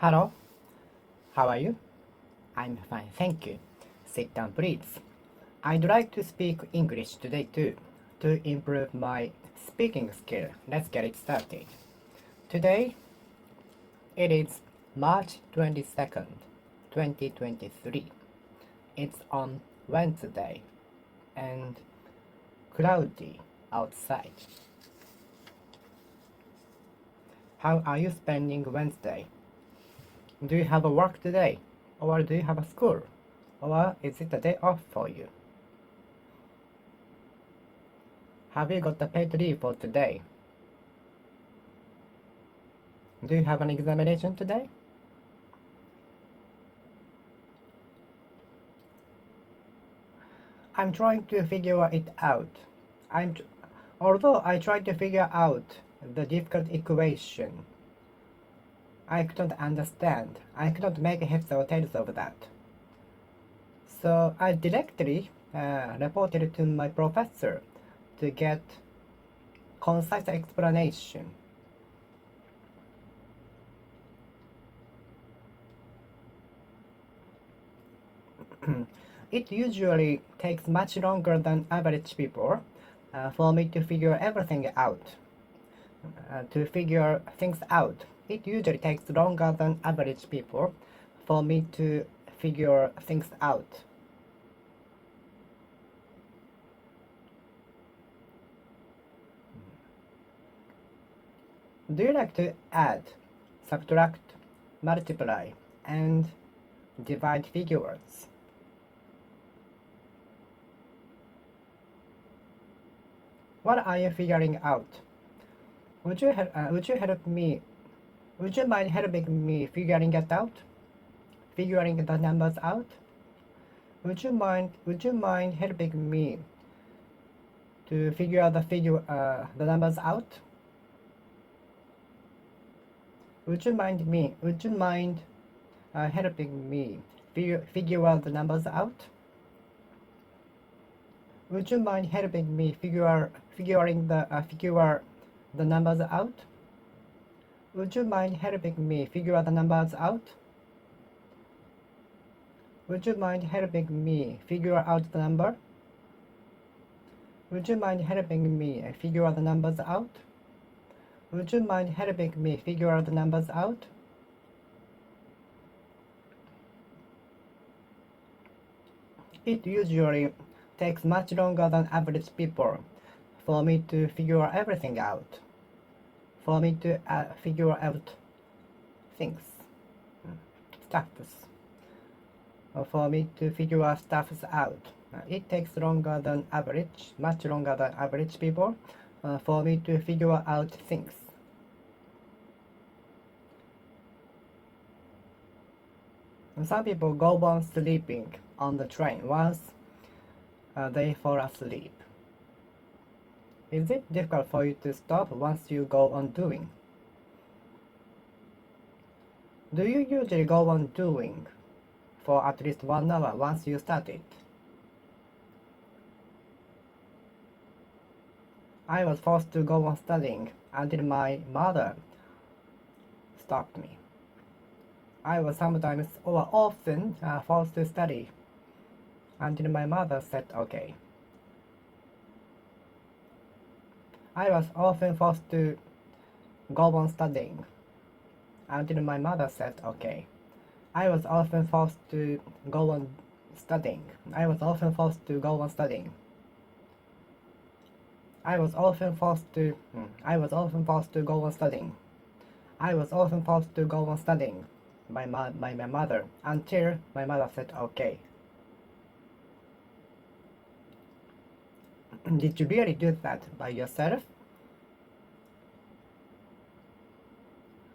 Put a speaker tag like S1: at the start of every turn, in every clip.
S1: Hello, how are you? I'm fine, thank you. Sit down, please. I'd like to speak English today too, to improve my speaking skill. Let's get it started. Today, it is March 22nd, 2023. It's on Wednesday and cloudy outside. How are you spending Wednesday? Do you have a work today? Or do you have a school? Or is it a day off for you? Have you got a paid leave for today? Do you have an examination today? I'm trying to figure it out. Although I tried to figure out the difficult equation, I couldn't understand. I couldn't make heads or tails of that. So I directly reported to my professor to get concise explanation. It usually takes much longer than average people for me to figure everything out. To figure things out, it usually takes longer than average people for me to figure things out. Do you like to add, subtract, multiply, and divide figures? What are you figuring out? Would you help me? Would you mind helping me figuring it out? Figuring the numbers out? Would you mind helping me to figure the numbers out? Would you mind helping me figure the numbers out? Would you mind helping me figure the numbers out? Would you mind helping me figure the numbers out? Would you mind helping me figure out the number? Would you mind helping me figure the numbers out? Would you mind helping me figure the numbers out? It usually takes much longer than average people for me to figure everything out. For me to figure out things, stuffs. For me to figure stuffs out. It takes longer than average, much longer than average people, for me to figure out things. Some people go on sleeping on the train once they fall asleep. Is it difficult for you to stop once you go on doing? Do you usually go on doing for at least 1 hour once you start it? I was forced to go on studying until my mother stopped me. I was sometimes or often forced to study until my mother said okay. I was often forced to go on studying until my mother said okay. I was often forced to go on studying. I was often forced to go on studying. I was often forced to go on studying. I was often forced to go on studying by my mother until my mother said okay. Did you really do that by yourself?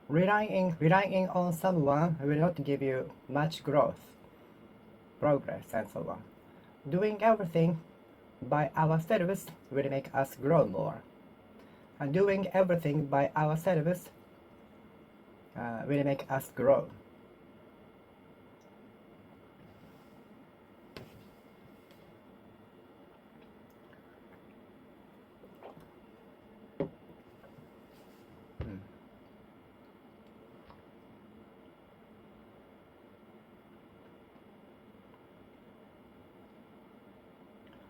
S1: Relying on someone will not give you much growth, progress, and so on. Doing everything by ourselves will make us grow more. And doing everything by ourselves will make us grow.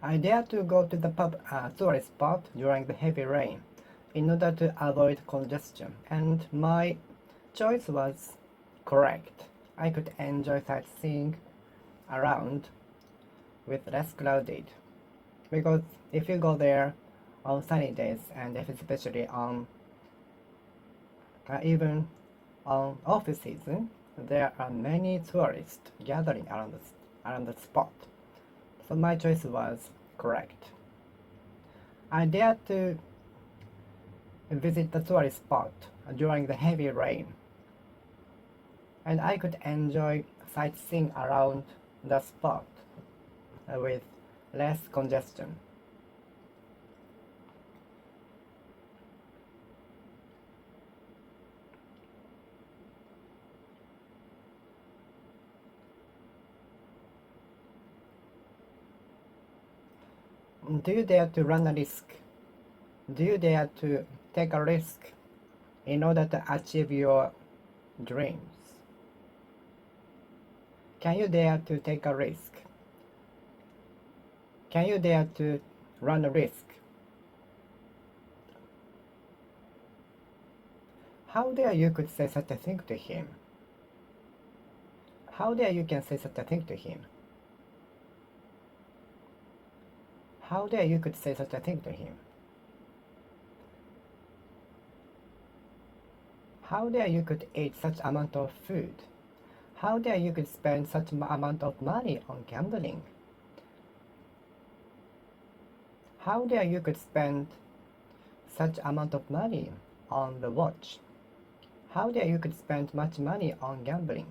S1: I dare to go to the tourist spot during the heavy rain in order to avoid congestion, and my choice was correct. I could enjoy sightseeing around with less crowded. Because if you go there on sunny days, and if especially on even on off season, there are many tourists gathering around the spot. So my choice was correct. I dared to visit the tourist spot during the heavy rain, and I could enjoy sightseeing around the spot with less congestion. Do you dare to run a risk? Do you dare to take a risk in order to achieve your dreams? Can you dare to take a risk? Can you dare to run a risk? How dare you could say such a thing to him? How dare you can say such a thing to him? How dare you could say such a thing to him? How dare you could eat such amount of food? How dare you could spend such amount of money on gambling? How dare you could spend such amount of money on the watch? How dare you could spend much money on gambling?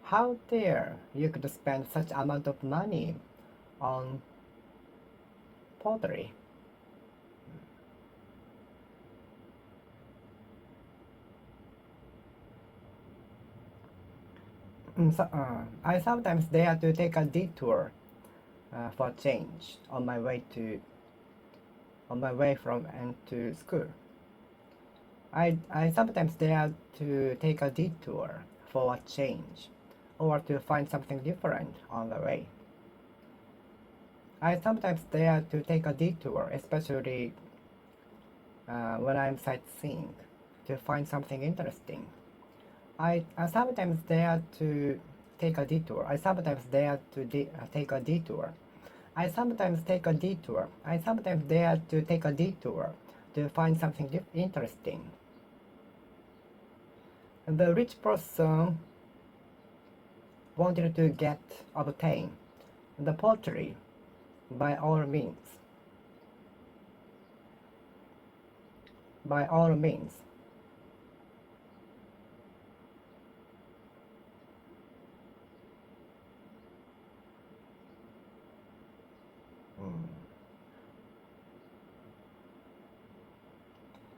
S1: How dare you could spend such amount of money on pottery? I sometimes dare to take a detour for change on my way from and to school. I sometimes dare to take a detour for a change or to find something different on the way. I sometimes dare to take a detour, especially when I'm sightseeing, to find something interesting. I sometimes dare to take a detour. I sometimes dare to take a detour. I sometimes take a detour. I sometimes dare to take a detour to find something interesting. The rich person wanted to obtain the pottery by all means. By all means.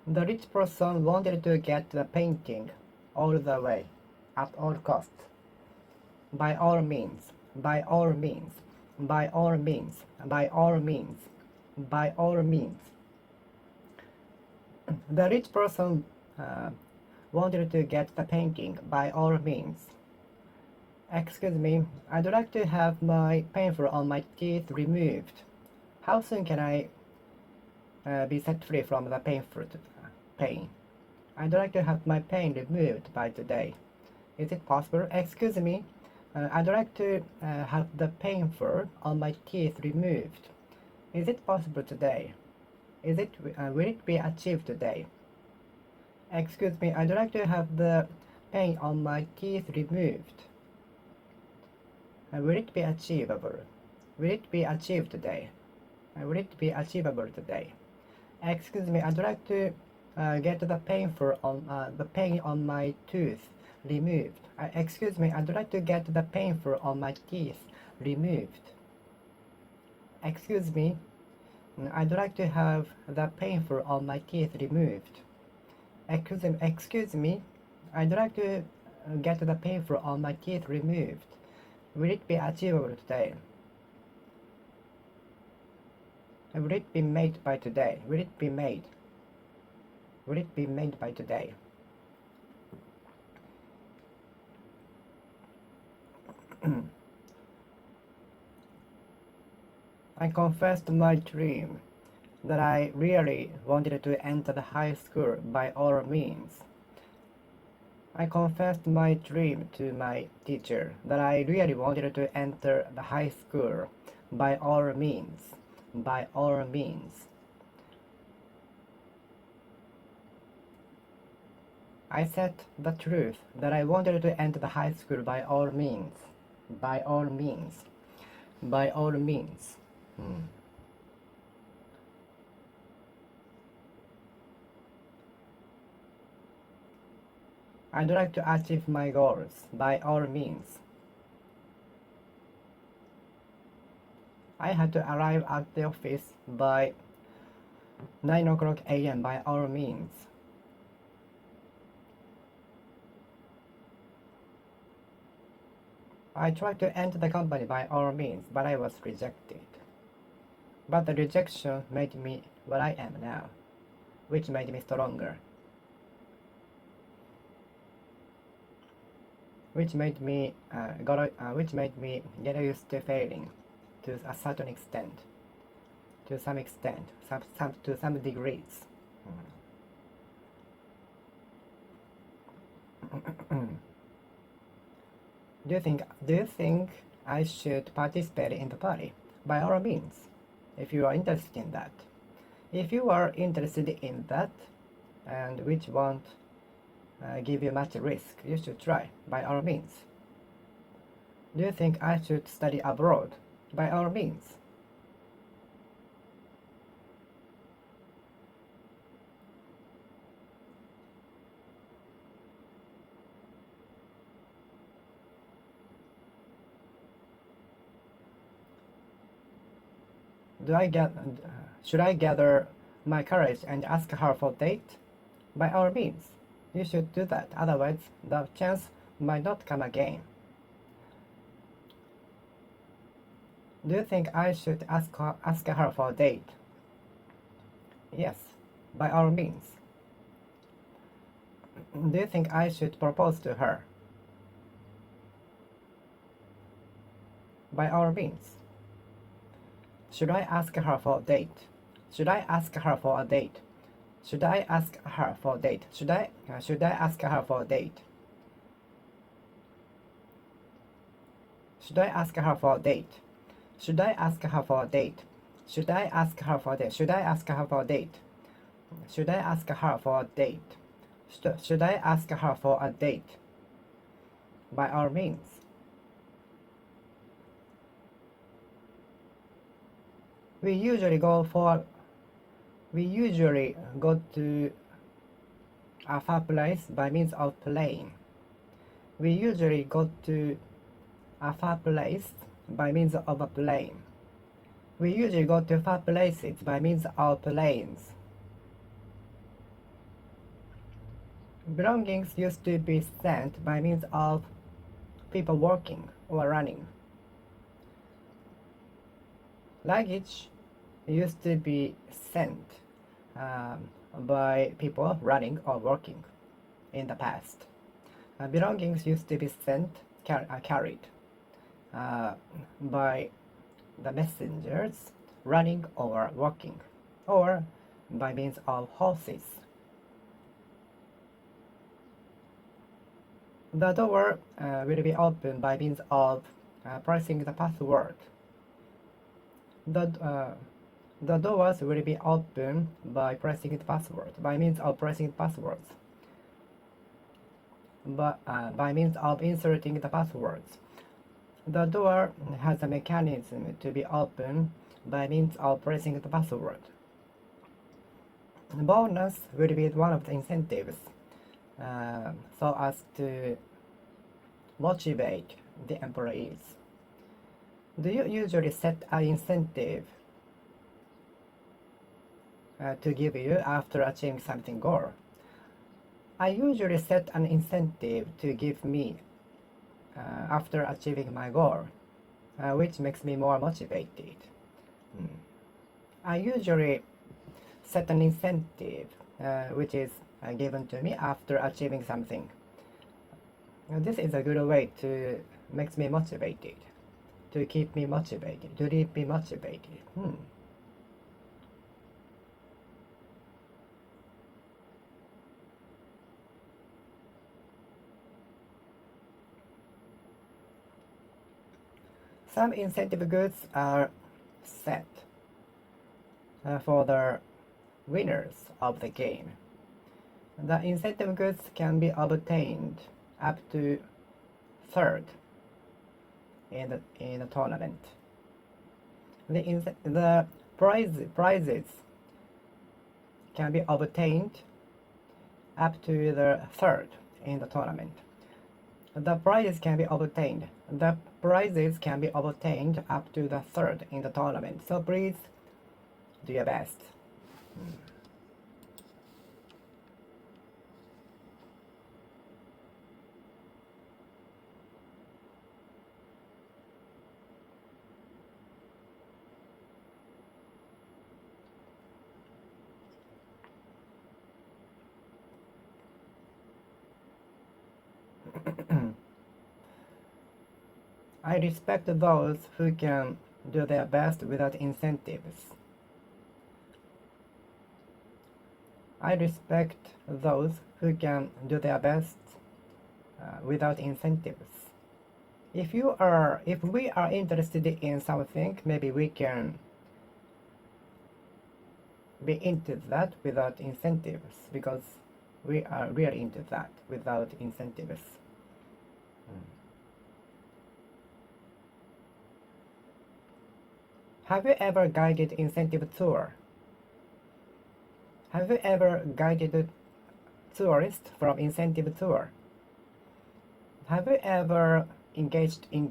S1: The rich person wanted to get the painting all the way, at all costs. By all means, by all means, by all means, by all means, by all means. The rich person wanted to get the painting by all means. Excuse me, I'd like to have my pencil on my teeth removed. How soon can I be set free from the pain? I'd like to have my pain removed by today. Is it possible? Excuse me, I'd like to have the painful on my teeth removed. Is it possible today? Will it be achieved today? Excuse me, I'd like to have the pain on my teeth removed. Will it be achievable? Will it be achieved today? Will it be achievable today? Excuse me, I'd like to get the pain on my tooth removed. Excuse me, I'd like to get the painful on my teeth removed. Excuse me, I'd like to have the painful on my teeth removed. Excuse me, I'd like to get the painful on my teeth removed. Will it be achievable today? Will it be made by today? Will it be made? Will it be made by today? I confessed my dream that I really wanted to enter the high school by all means. I confessed my dream to my teacher that I really wanted to enter the high school by all means. By all means. I said the truth that I wanted to enter the high school by all means. By all means. By all means. I'd like to achieve my goals by all means. I had to arrive at the office by 9 o'clock a.m. by all means. I tried to enter the company by all means, but I was rejected. But the rejection made me what I am now, which made me stronger. Which made me get used to failing to a certain extent, to some degrees. Do you think I should participate in the party? By all means, if you are interested in that. If you are interested in that, and which won't give you much risk, you should try, by all means. Do you think I should study abroad? By all means. Should I gather my courage and ask her for a date? By all means, you should do that, otherwise the chance might not come again. Do you think I should ask her for a date? Yes, by all means. Do you think I should propose to her? By all means. Should I ask her for a date? Should I ask her for a date? Should I ask her for a date? Should I ask her for a date? Should I ask her for a date? Should I ask her for a date? Should I ask her for a date? Should I ask her for a date? Should I ask her for a date? Should I ask her for a date? By all means. We usually go to a far place by means of plane. We usually go to a far place by means of a plane. We usually go to far places by means of planes. Belongings used to be sent by means of people walking or running. Luggage used to be sent by people running or walking in the past. Belongings used to be carried by the messengers running or walking, or by means of horses. The door will be opened by means of pressing the password. The doors will be opened by pressing the password, by means of pressing passwords, by means of inserting the passwords. The door has a mechanism to be opened by means of pressing the password. Bonus will be one of the incentives, so as to motivate the employees. Do you usually set an incentive to give you after achieving something goal? I usually set an incentive to give me after achieving my goal, which makes me more motivated. I usually set an incentive which is given to me after achieving something. This is a good way to make me motivated to keep me motivated, to keep me motivated. Some incentive goods are set for the winners of the game. The incentive goods can be obtained up to third in the tournament. The prizes can be obtained up to the third in the tournament. The prizes can be obtained. The prizes can be obtained up to the third in the tournament. So please do your best. I respect those who can do their best without incentives. I respect those who can do their best without incentives. If we are interested in something, maybe we can be into that without incentives, because we are really into that without incentives. Have you ever guided incentive tour? Have you ever guided a tourist from incentive tour? Have you ever engaged in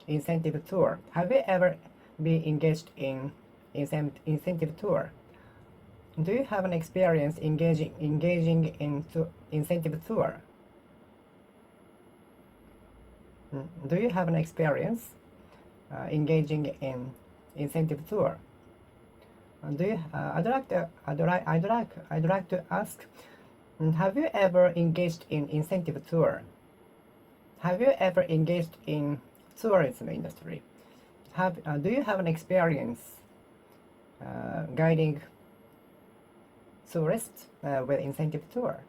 S1: incentive tour? Have you ever been engaged in incentive tour? Do you have an experience engaging in incentive tour? Do you have an experience engaging in incentive tour? I'd like to ask, have you ever engaged in incentive tour? Have you ever engaged in tourism industry? Do you have an experience guiding tourists with incentive tour,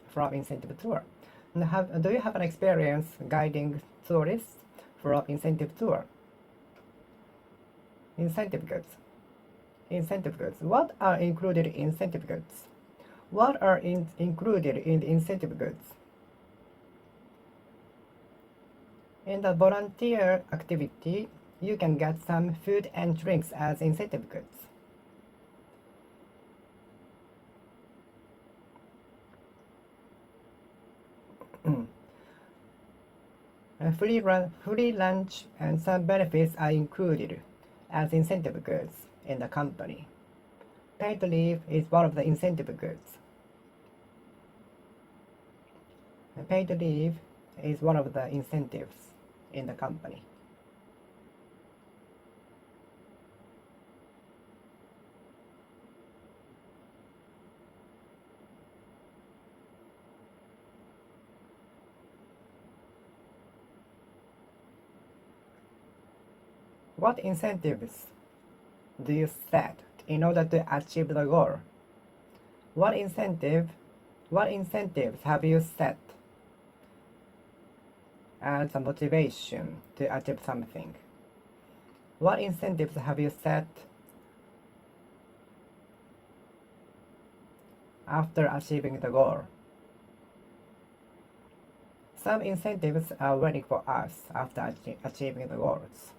S1: from incentive tour? Do you have an experience guiding tourists from incentive tour? Incentive goods. Incentive goods. What are included in incentive goods? What are included in the incentive goods? In the volunteer activity, you can get some food and drinks as incentive goods. Free lunch and some benefits are included as incentive goods in the company. Paid leave is one of the incentive goods. Paid leave is one of the incentives in the company. What incentives do you set in order to achieve the goal? What incentives have you set as a motivation to achieve something? What incentives have you set after achieving the goal? Some incentives are waiting for us after achieving the goals.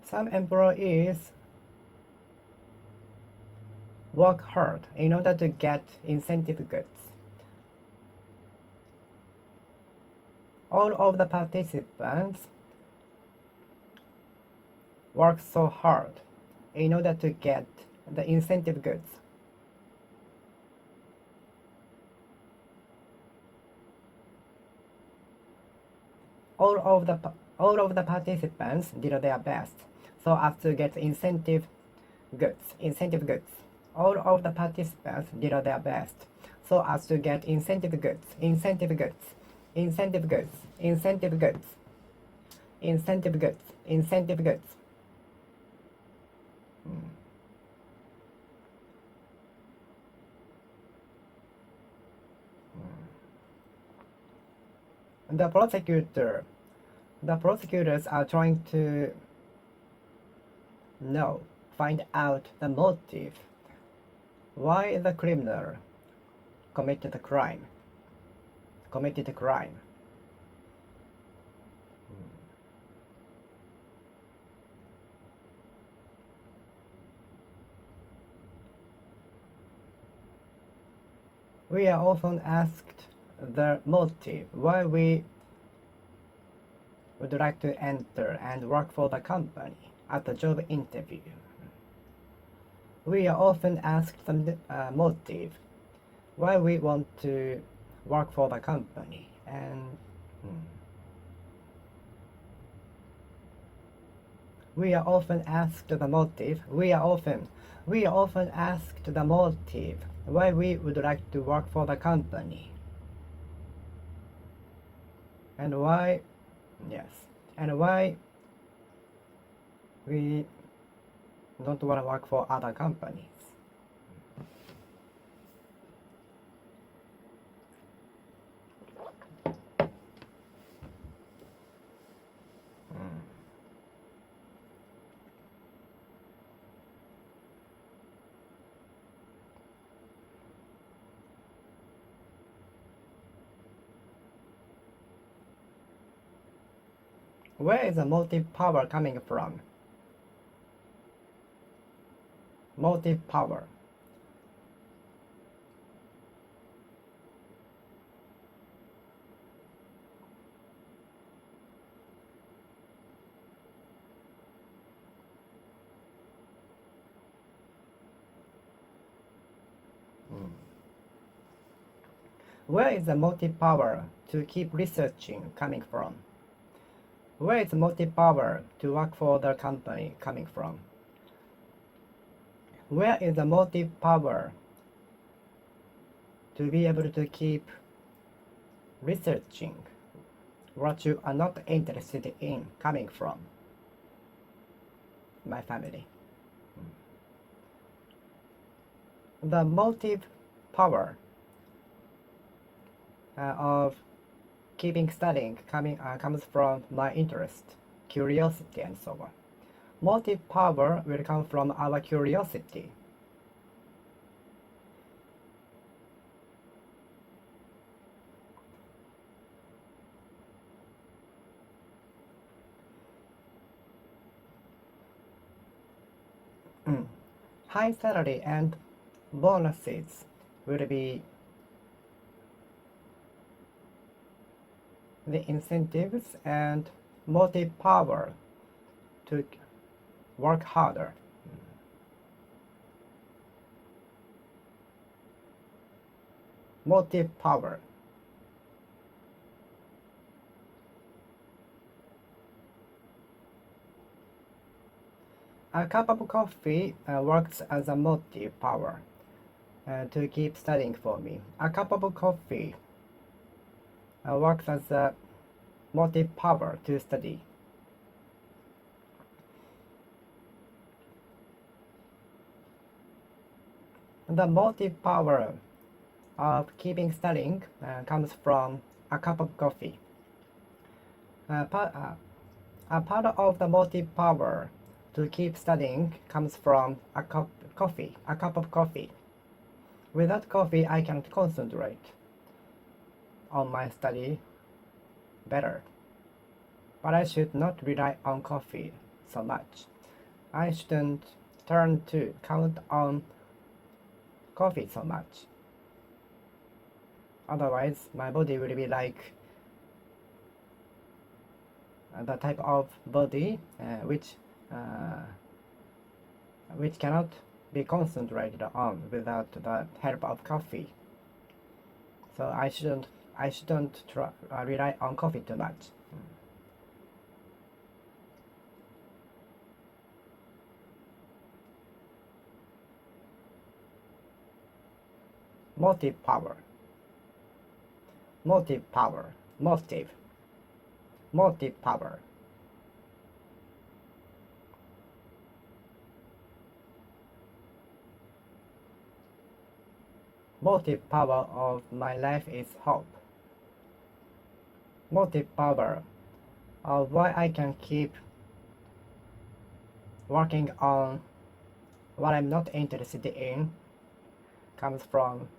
S1: Some employees work hard in order to get incentive goods. All of the participants work so hard in order to get the incentive goods. all of the participants did their best so as to get incentive goods. All of the participants did their best so as to get incentive goods. Incentive goods. Incentive goods. Incentive goods. Incentive goods. Incentive goods. The prosecutors are trying to find out the motive why the criminal committed the crime. We are often asked the motive why we would like to enter and work for the company at the job interview. We are often asked the motive why we want to work for the company, and we are often asked the motive. We are often asked the motive why we would like to work for the company, and why we don't want to work for other companies. Where is the motive power coming from? Motive power. Where is the motive power to keep researching coming from? Where is the motive power to work for the company coming from? Where is the motive power to be able to keep researching what you are not interested in coming from? My family. The motive power of keeping studying comes from my interest, curiosity, and so on. Motive power will come from our curiosity. High salary and bonuses will be the incentives and motive power to work harder. Motive power. A cup of coffee works as a motive power to keep studying for me. A cup of coffee works as a motive power to study. The motive power of keeping studying comes from a cup of coffee. A part of the motive power to keep studying comes from a cup of coffee. Without coffee, I cannot concentrate on my study better. But I should not rely on coffee so much. I shouldn't turn to count on coffee so much. Otherwise, my body will be like the type of body which cannot be concentrated on without the help of coffee. So I shouldn't rely on coffee too much. Motive power. Motive power. Motive. Motive power. Motive power of my life is hope. Motive power of why I can keep working on what I'm not interested in comes from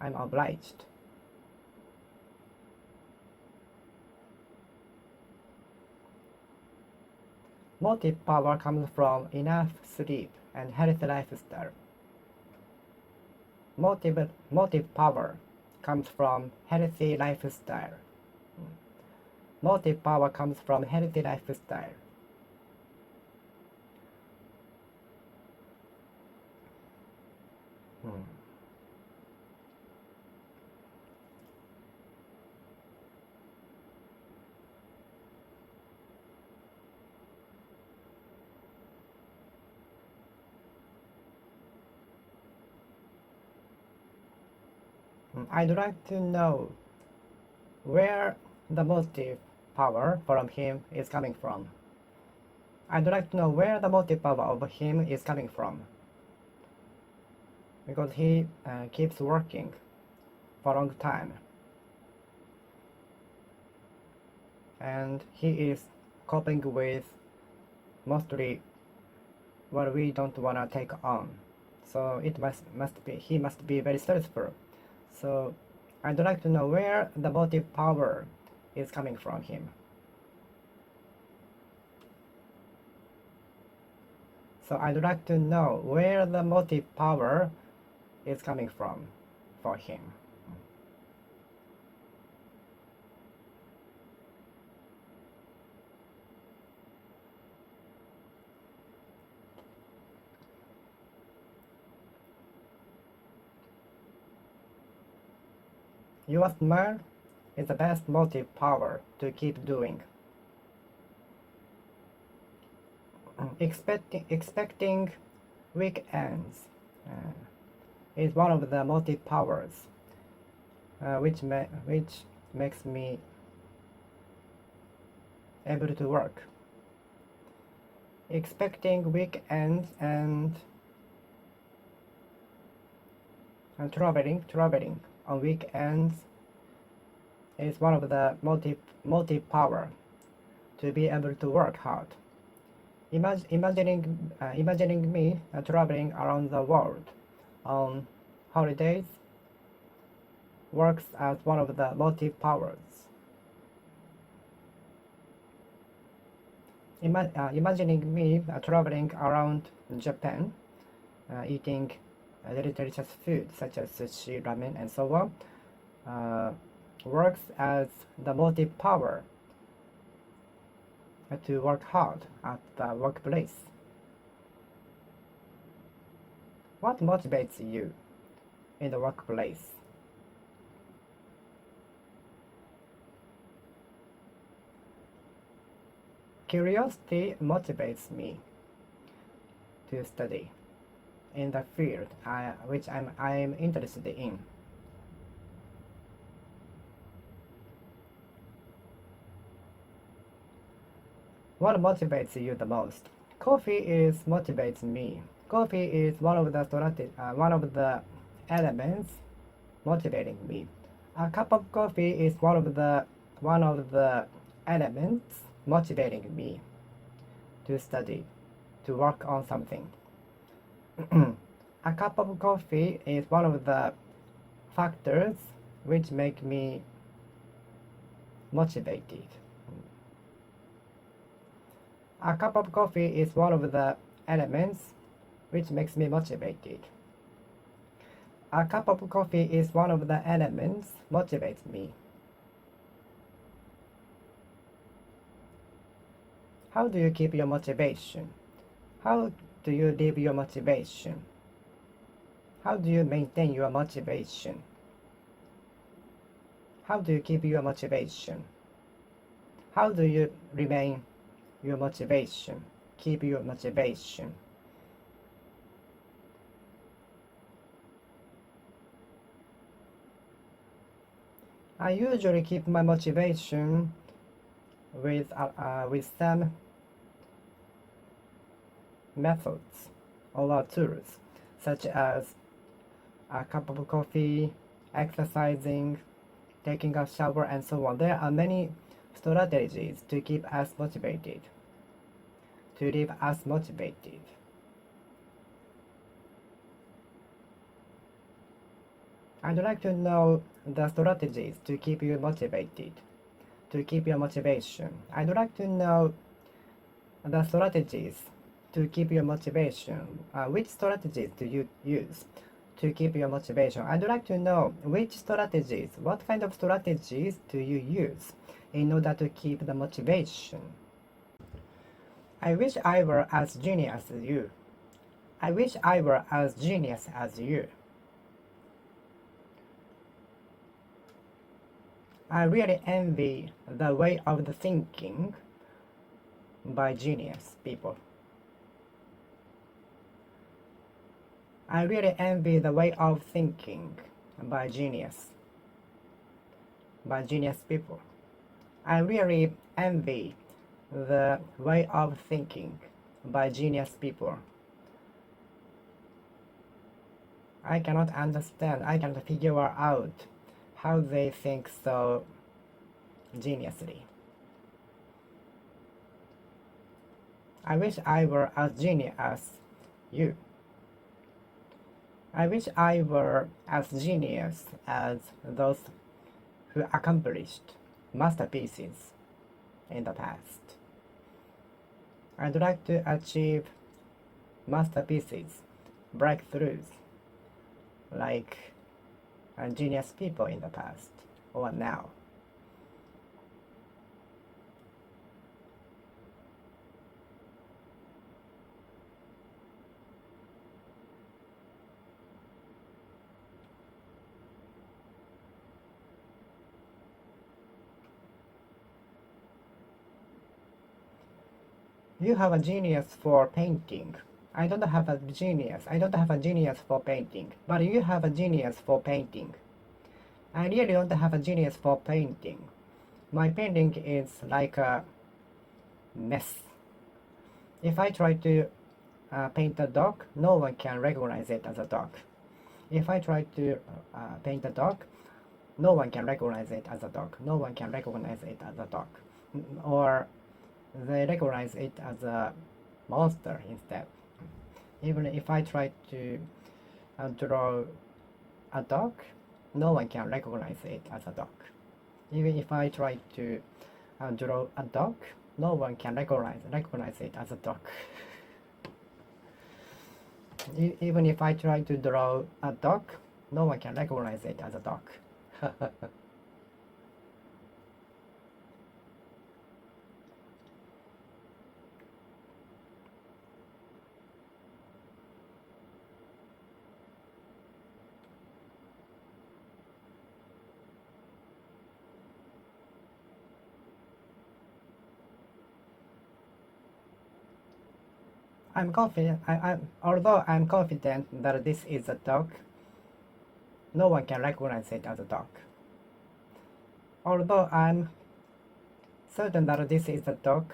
S1: I'm obliged. Motive power comes from enough sleep and healthy lifestyle. Motive power comes from healthy lifestyle. Motive power comes from healthy lifestyle. I'd like to know where the motive power from him is coming from. I'd like to know where the motive power of him is coming from. Because he keeps working for a long time. And he is coping with mostly what we don't want to take on. So it he must be very stressful. So I'd like to know where the motive power is coming from him. So I'd like to know where the motive power is coming from for him. Your smile is the best motive power to keep doing. Expecting weekends is one of the motive powers which makes me able to work. Expecting weekends and traveling on weekends is one of the motive power to be able to work hard. Imagining me traveling around the world on holidays works as one of the motive powers. Imagining me traveling around Japan, eating delicious food such as sushi, ramen, and so on, works as the motive power to work hard at the workplace. What motivates you in the workplace? Curiosity motivates me to study in the field which I'm interested in. What motivates you the most? Coffee motivates me. Coffee is one of the elements motivating me. A cup of coffee is one of the elements motivating me to study, to work on something. A cup of coffee is one of the factors which make me motivated. A cup of coffee is one of the elements which makes me motivated. A cup of coffee is one of the elements motivates me. How do you keep your motivation? How do you live your motivation? How do you maintain your motivation? How do you keep your motivation? How do you remain your motivation? Keep your motivation. I usually keep my motivation with some methods or tools, such as a cup of coffee, exercising, taking a shower, and so on. There are many strategies to keep us motivated, to leave us motivated. I'd like to know the strategies to keep you motivated, to keep your motivation. I'd like to know the strategies to keep your motivation. Which strategies do you use to keep your motivation? I'd like to know which strategies, what kind of strategies do you use in order to keep the motivation? I wish I were as genius as you. I wish I were as genius as you. I really envy the way of the thinking by genius people. I really envy the way of thinking by genius people. I really envy the way of thinking by genius people. I cannot understand, I cannot figure out how they think so geniusly. I wish I were as genius as you. I wish I were as genius as those who accomplished masterpieces in the past. I'd like to achieve masterpieces, breakthroughs, like genius people in the past or now. You have a genius for painting. I don't have a genius. I don't have a genius for painting. But you have a genius for painting. I really don't have a genius for painting. My painting is like a mess. If I try to paint a dog, no one can recognize it as a dog. If I try to paint a dog, no one can recognize it as a dog. No one can recognize it as a dog. Or they recognize it as a monster instead. Even if I try to draw a dog, no one can recognize it as a dog. Even if I try to draw a dog, no one can recognize it as a dog. Even if I try to draw a dog, no one can recognize it as a dog. I'm confident. Although I'm confident that this is a dog, no one can recognize it as a dog. Although I'm certain that this is a dog,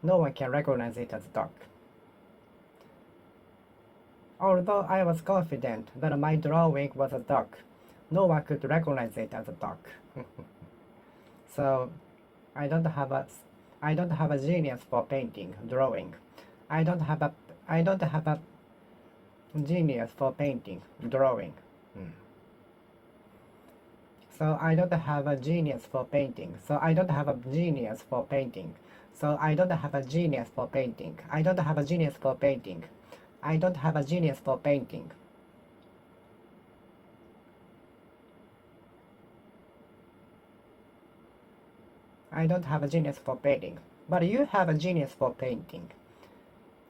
S1: no one can recognize it as a dog. Although I was confident that my drawing was a dog, no one could recognize it as a dog. So I don't have a genius for painting, drawing. I don't have a genius for painting, drawing. So I don't have a genius for painting. So I don't have a genius for painting. So I don't have a genius for painting. I don't have a genius for painting. I don't have a genius for painting. I don't have a genius for painting. But you have a genius for painting.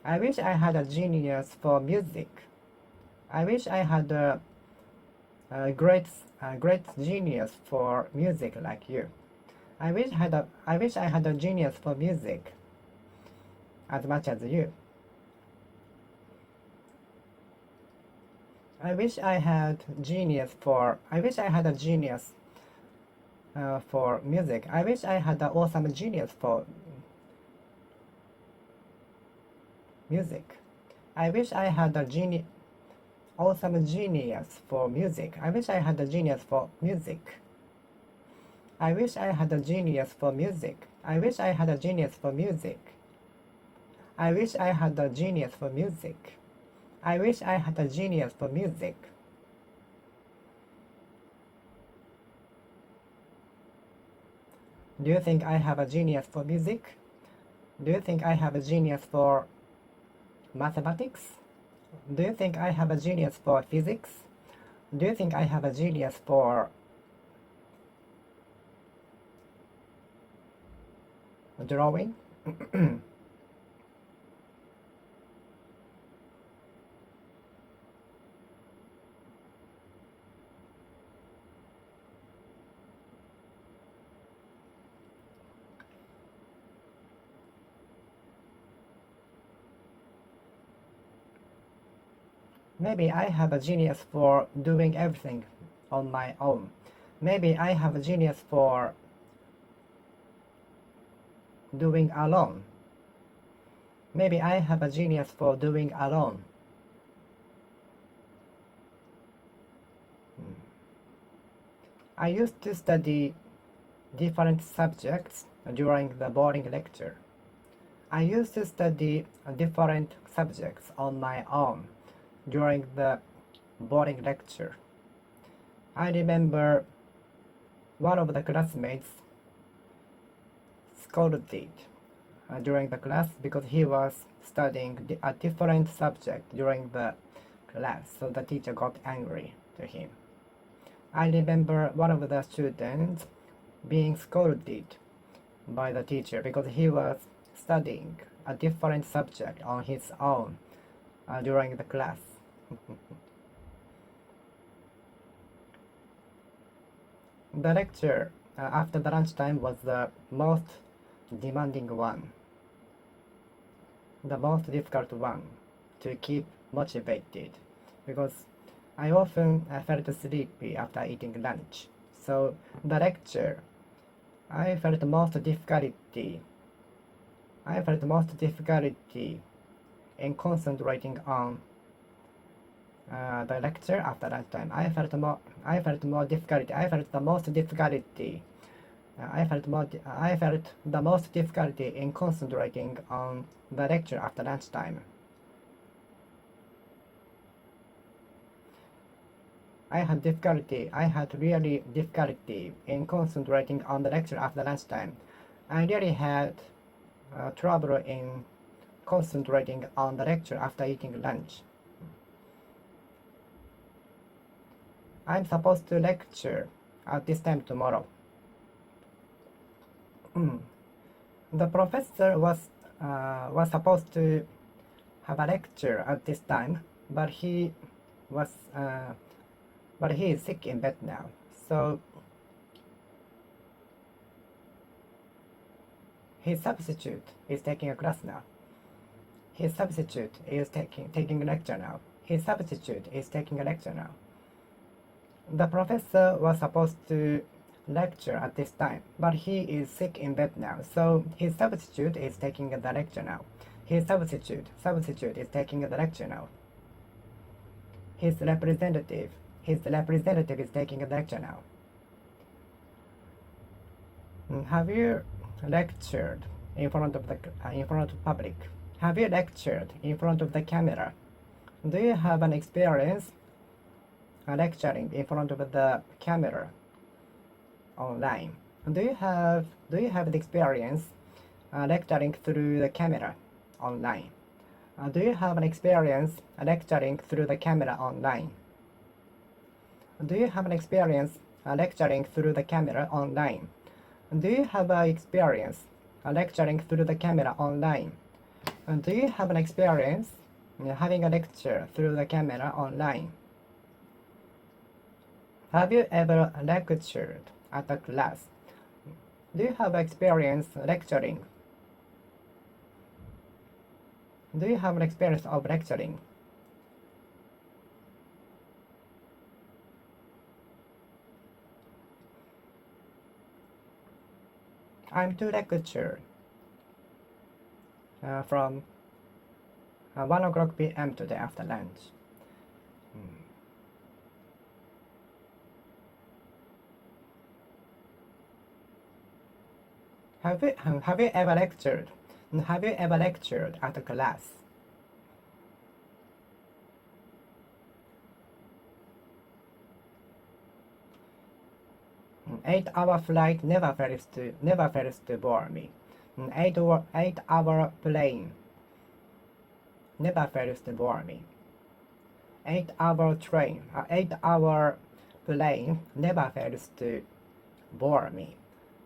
S1: I wish I had a genius for music. I wish I had a great genius for music like you. I wish I had a genius for music as much as you. I wish I had a genius for music. I wish I had an awesome genius for music. I wish I had a awesome genius for music. I wish I had a genius for music. I wish I had a genius for music. I wish I had a genius for music. I wish I had a genius for music. I wish I had a genius for music. Do you think I have a genius for music? Do you think I have a genius for mathematics? Do you think I have a genius for physics? Do you think I have a genius for drawing? Maybe I have a genius for doing everything on my own. Maybe I have a genius for doing alone. Maybe I have a genius for doing alone. I used to study different subjects during the boring lecture. I used to study different subjects on my own during the boring lecture. I remember one of the classmates scolded during the class because he was studying a different subject during the class, so the teacher got angry to him. I remember one of the students being scolded by the teacher because he was studying a different subject on his own during the class. The lecture after the lunchtime was the most demanding one, the most difficult one to keep motivated, because I often felt sleepy after eating lunch. So the lecture, I felt most difficulty in concentrating on the lecture after lunchtime. I felt the most difficulty in concentrating on the lecture after lunchtime. I had really difficulty in concentrating on the lecture after lunchtime. I really had trouble in concentrating on the lecture after eating lunch. I'm supposed to lecture at this time tomorrow. The professor was supposed to have a lecture at this time, but he is sick in bed now. So his substitute is taking a class now. His substitute is taking a lecture now. The professor was supposed to lecture at this time, but he is sick in bed now, so his substitute is taking the lecture now. His substitute is taking the lecture now. His representative is taking the lecture now. Have you lectured in front of public? Have you lectured in front of the camera? Do you have an experience lecturing in front of the camera online? Do you have the experience lecturing through the camera online? Do you have an experience lecturing through the camera online? Do you have an experience lecturing through the camera online? Do you have an experience lecturing through the camera online? Do you have an experience having a lecture through the camera online? Have you ever lectured at a class? Do you have experience lecturing? Do you have an experience of lecturing? I'm to lecture from 1 o'clock p.m. today after lunch. Have you ever lectured? Have you ever lectured at a class? 8-hour flight never fails to bore me. 8-hour plane never fails to bore me. 8-hour train, 8-hour plane never fails to bore me.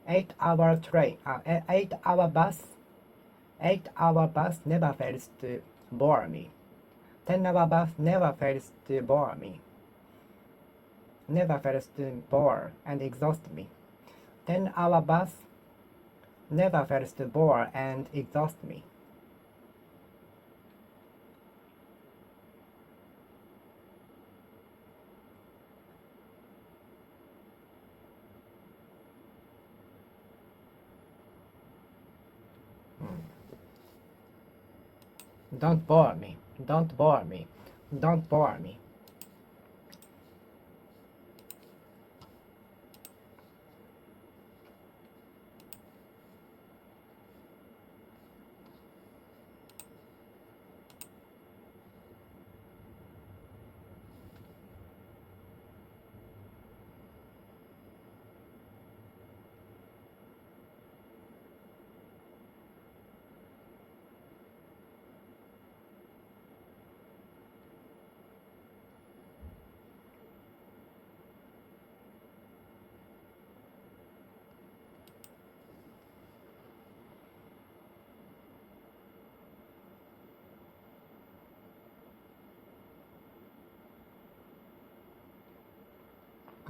S1: 8-hour train, 8-hour bus, 8-hour bus never fails to bore me. 10-hour bus never fails to bore me. Never fails to bore and exhaust me. 10-hour bus never fails to bore and exhaust me. Don't bore me. Don't bore me. Don't bore me.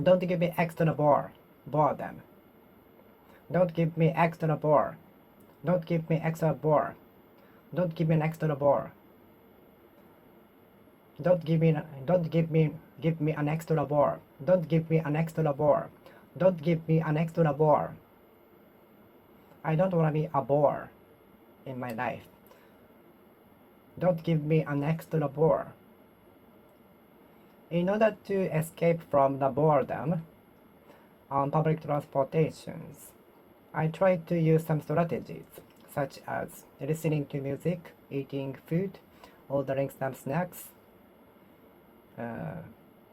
S1: Don't give me extra bore. Bore them. Don't give me extra bore. Don't give me extra bore. Don't give me an extra bore. Don't give me an extra bore. Don't give me an extra bore. Don't give me an extra bore. I don't want to be a bore in my life. Don't give me an extra bore. In order to escape from the boredom on public transportations, I try to use some strategies, such as listening to music, eating food, ordering some snacks,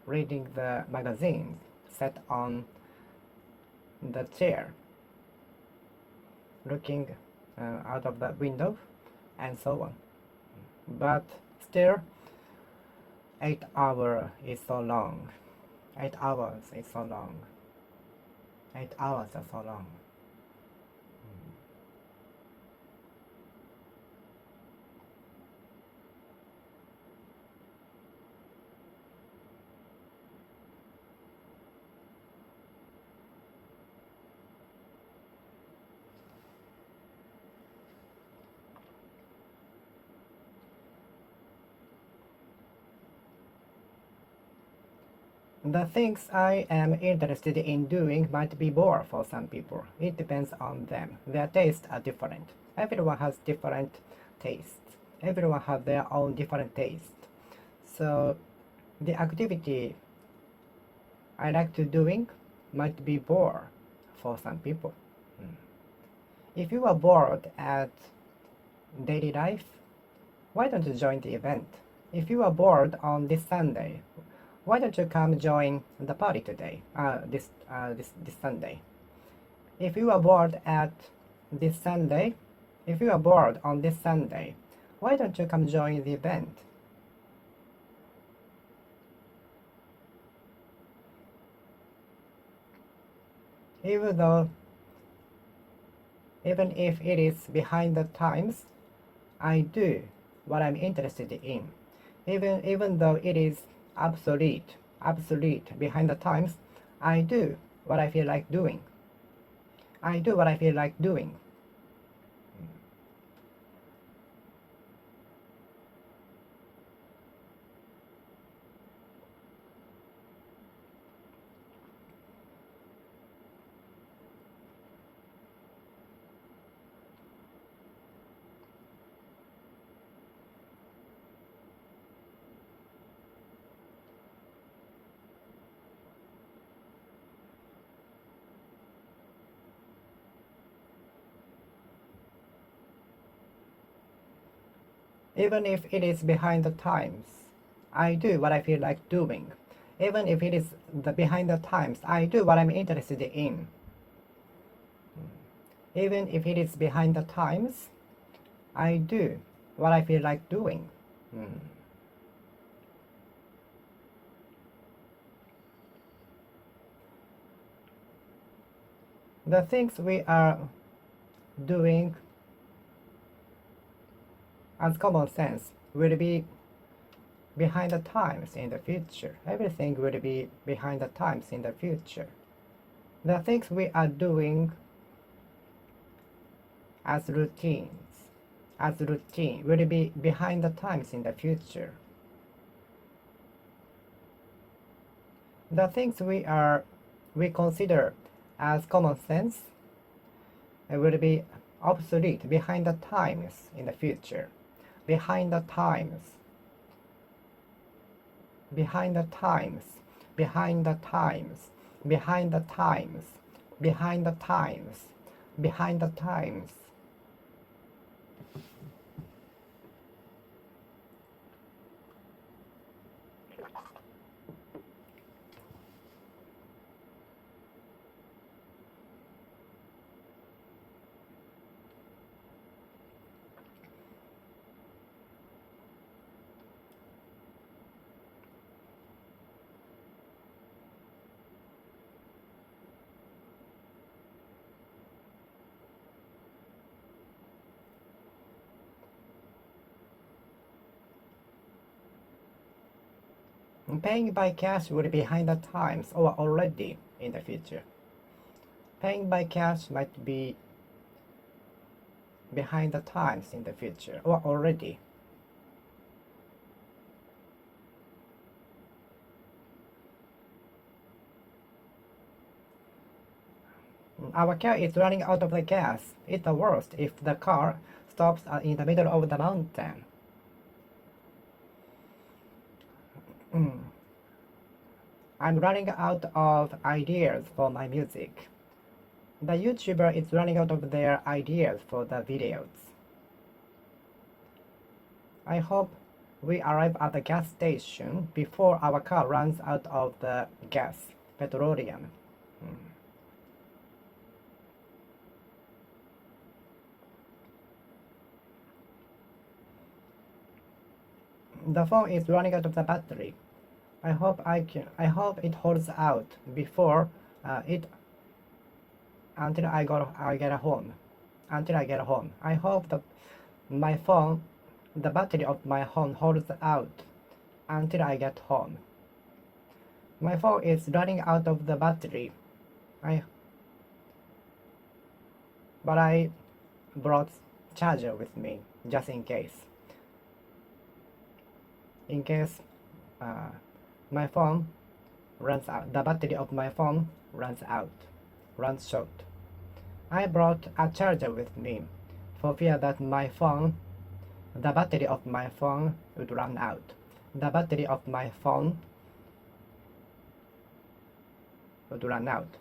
S1: reading the magazines set on the chair, looking out of the window, and so on. But still, 8 hours is so long. 8 hours is so long. 8 hours are so long. The things I am interested in doing might be bored for some people. It depends on them. Their tastes are different. Everyone has different tastes. Everyone has their own different tastes. So the activity I like to doing might be bored for some people. If you are bored at daily life, why don't you join the event? If you are bored on this Sunday, why don't you come join the party today, this Sunday? If you are bored at this Sunday, if you are bored on this Sunday, why don't you come join the event? Even if it is behind the times, I do what I'm interested in. Even though it is obsolete behind the times, I do what I feel like doing. I do what I feel like doing. Even if it is behind the times, I do what I feel like doing. Even if it is behind the times, I do what I'm interested in. Even if it is behind the times, I do what I feel like doing. The things we are doing as common sense will be behind the times in the future. Everything will be behind the times in the future. The things we are doing as routine will be behind the times in the future. The things we consider as common sense will be obsolete behind the times in the future. Behind the times. Behind the times. Behind the times. Behind the times. Behind the times. Behind the times. Paying by cash will be behind the times or already in the future. Paying by cash might be behind the times in the future or already. Our car is running out of the gas. It's the worst if the car stops in the middle of the mountain. I'm running out of ideas for my music. The YouTuber is running out of their ideas for the videos. I hope we arrive at the gas station before our car runs out of the gas, petroleum. The phone is running out of the battery. I hope it holds out before until I get home. Until I get home. I hope the battery of my phone holds out until I get home. My phone is running out of the battery. But I brought charger with me just in case. In case my phone runs out, the battery of my phone runs short. I brought a charger with me for fear that the battery of my phone would run out. The battery of my phone would run out.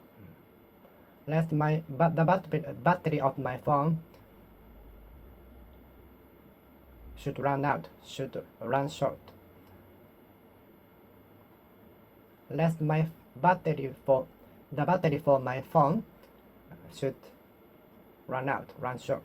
S1: The battery of my phone should run short. Lest the battery for my phone should run short.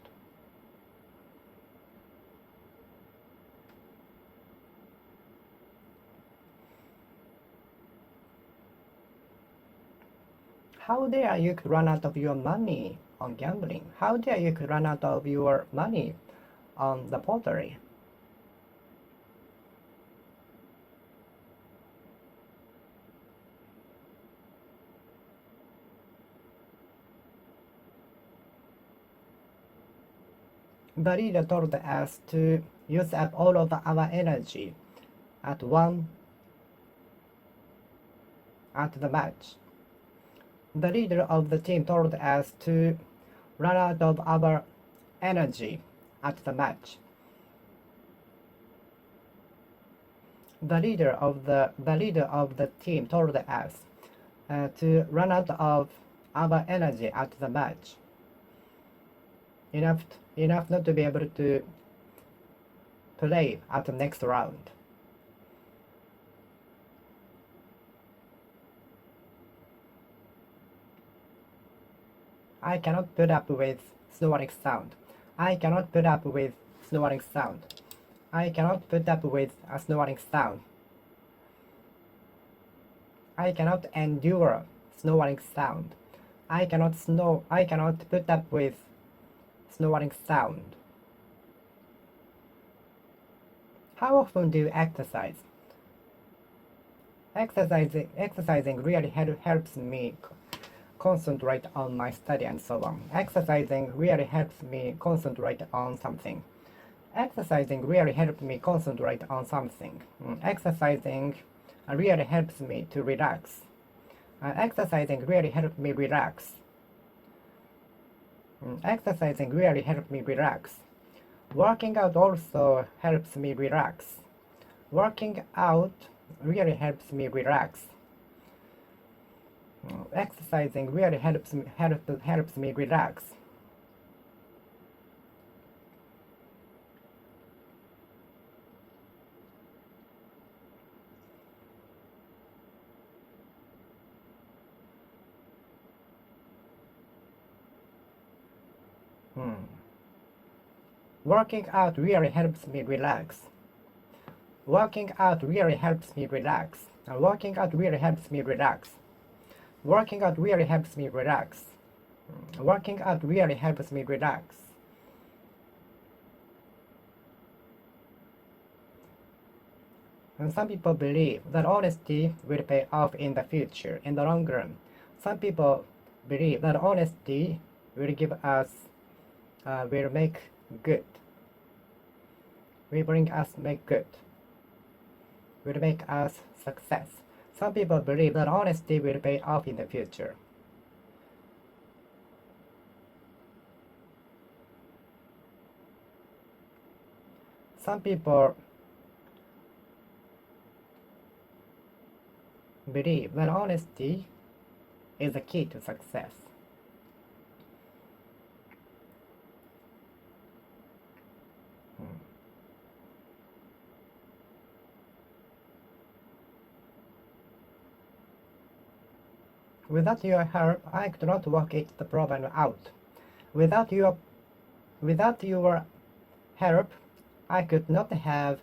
S1: How dare you run out of your money on gambling? How dare you run out of your money on the pottery? The leader told us to use up all of our energy at the match. The leader of the team told us to run out of our energy at the match. The leader of the team told us to run out of our energy at the match. Enough not to be able to play at the next round. I cannot put up with snoring sound. I cannot put up with snoring sound. I cannot put up with a snoring sound. I cannot endure snoring sound. I cannot put up with snoring sound. How often do you exercise? Exercising really helps me concentrate on my study and so on. Exercising really helps me concentrate on something. Exercising really helps me concentrate on something. Exercising really helps me to relax. Exercising really helps me relax. Exercising really helps me relax. Working out also helps me relax. Working out really helps me relax. Exercising really helps me relax. Working out really helps me relax. Working out really helps me relax. Working out really helps me relax. Working out really helps me relax. Working out really helps me relax. And some people believe that honesty will pay off in the future, in the long run. Some people believe that honesty will give us, will make good. Will bring us make good. Will make us success. Some people believe that honesty will pay off in the future. Some people believe that honesty is the key to success. Without your help, I could not work the problem out. Without your help, I could not have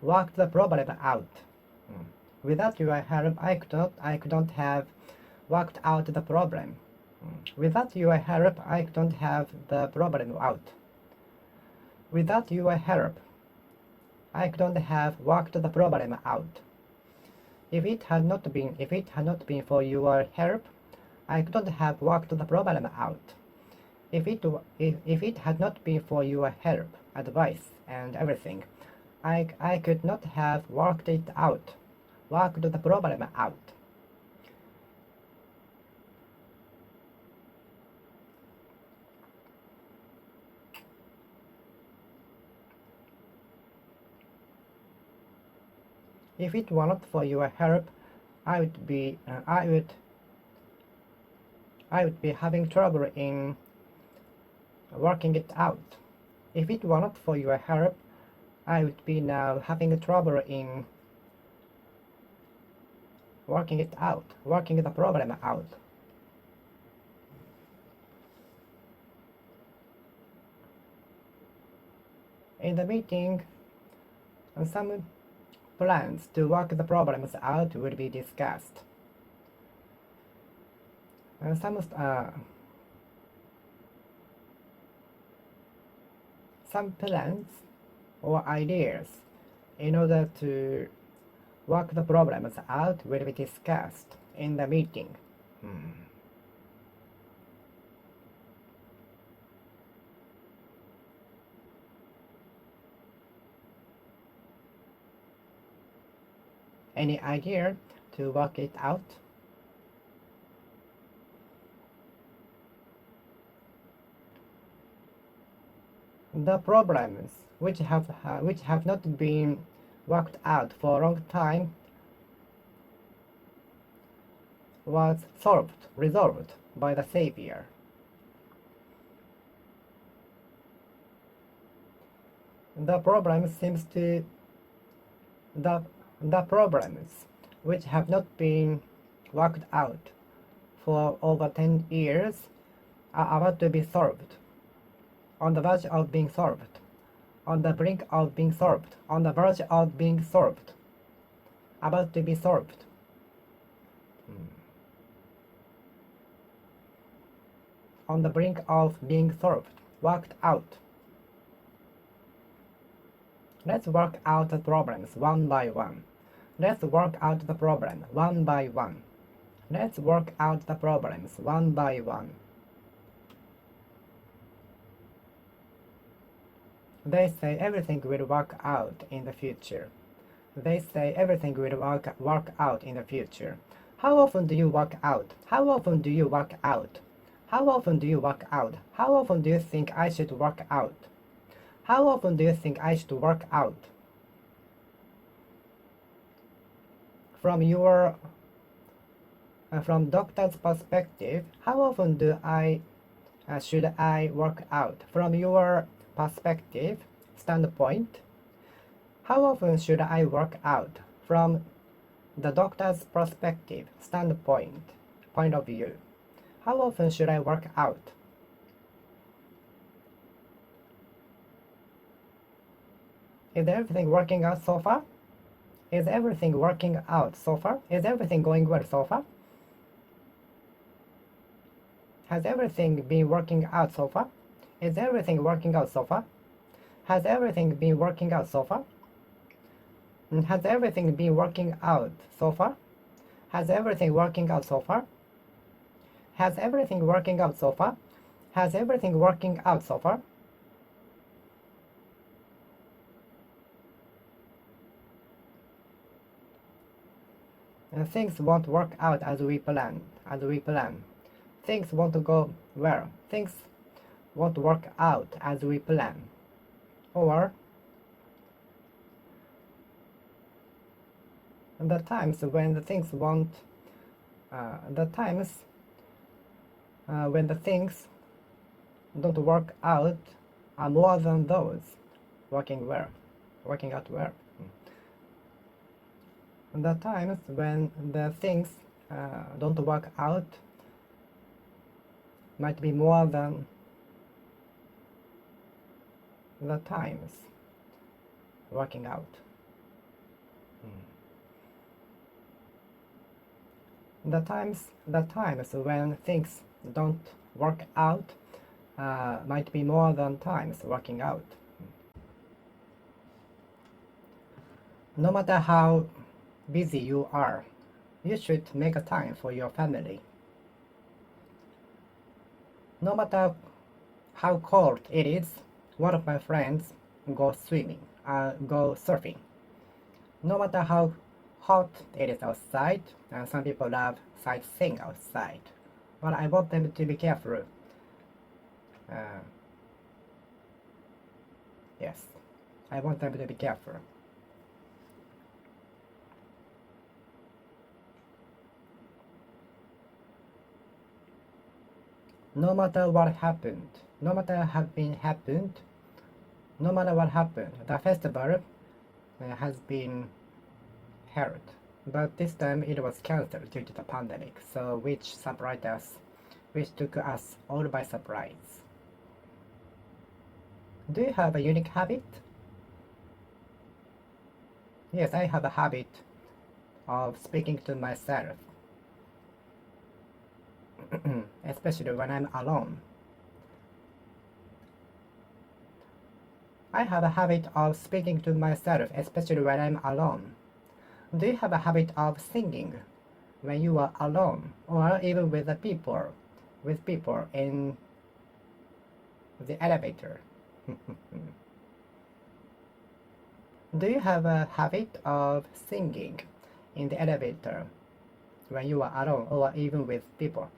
S1: worked the problem out. Without your help, I could not have worked out the problem. Without your help, I could not have the problem out. Without your help, I could not have worked the problem out. If it had not been for your help, I could not have worked the problem out. If it had not been for your help, advice, and everything, I could not have worked the problem out. If it were not for your help, I would be having trouble in working it out. If it were not for your help, I would be now having trouble in working it out, working the problem out. In the meeting, some plans to work the problems out will be discussed. And some plans or ideas in order to work the problems out will be discussed in the meeting. Any idea to work it out? The problems which have not been worked out for a long time was resolved by the Savior. The problem seems to the the problems which have not been worked out for over 10 years are about to be solved, on the verge of being solved, on the brink of being solved, on the verge of being solved, about to be solved. On the brink of being solved, worked out. Let's work out the problems one by one. Let's work out the problem one by one. Let's work out the problems one by one. They say everything will work out in the future. They say everything will work out in the future. How often do you work out? How often do you work out? How often do you work out? How often do you think I should work out? How often do you think I should work out? From doctor's perspective, how often should I work out? From your perspective, standpoint, how often should I work out? From the doctor's perspective, standpoint, point of view, how often should I work out? Is everything working out so far? Is everything working out so far? Is everything going well so far? Has everything been working out so far? Is everything working out so far? Has everything been working out so far? Has everything been working out so far? Has everything working out so far? Has everything working out so far? Has everything working out so far? And things won't work out as we plan. Things won't go well. Things won't work out as we plan. Or the times when the things won't, when the things don't work out are more than those working out well. The times when the things don't work out might be more than the times working out. The times when things don't work out might be more than times working out. No matter how busy you are, you should make a time for your family. No matter how cold it is, one of my friends go surfing. No matter how hot it is outside, and some people love sightseeing outside, but I want them to be careful. Yes, I want them to be careful. No matter what happened, no matter what happened, the festival has been held. But this time it was cancelled due to the pandemic, so which took us all by surprise. Do you have a unique habit? Yes, I have a habit of speaking to myself. Especially when I'm alone. I have a habit of speaking to myself, especially when I'm alone. Do you have a habit of singing when you are alone, or even with people in the elevator? Do you have a habit of singing in the elevator when you are alone, or even with people?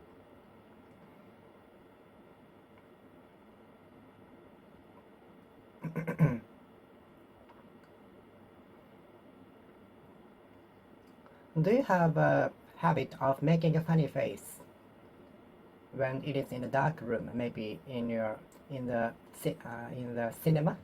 S1: Do you have a habit of making a funny face when it is in a dark room, maybe in the cinema?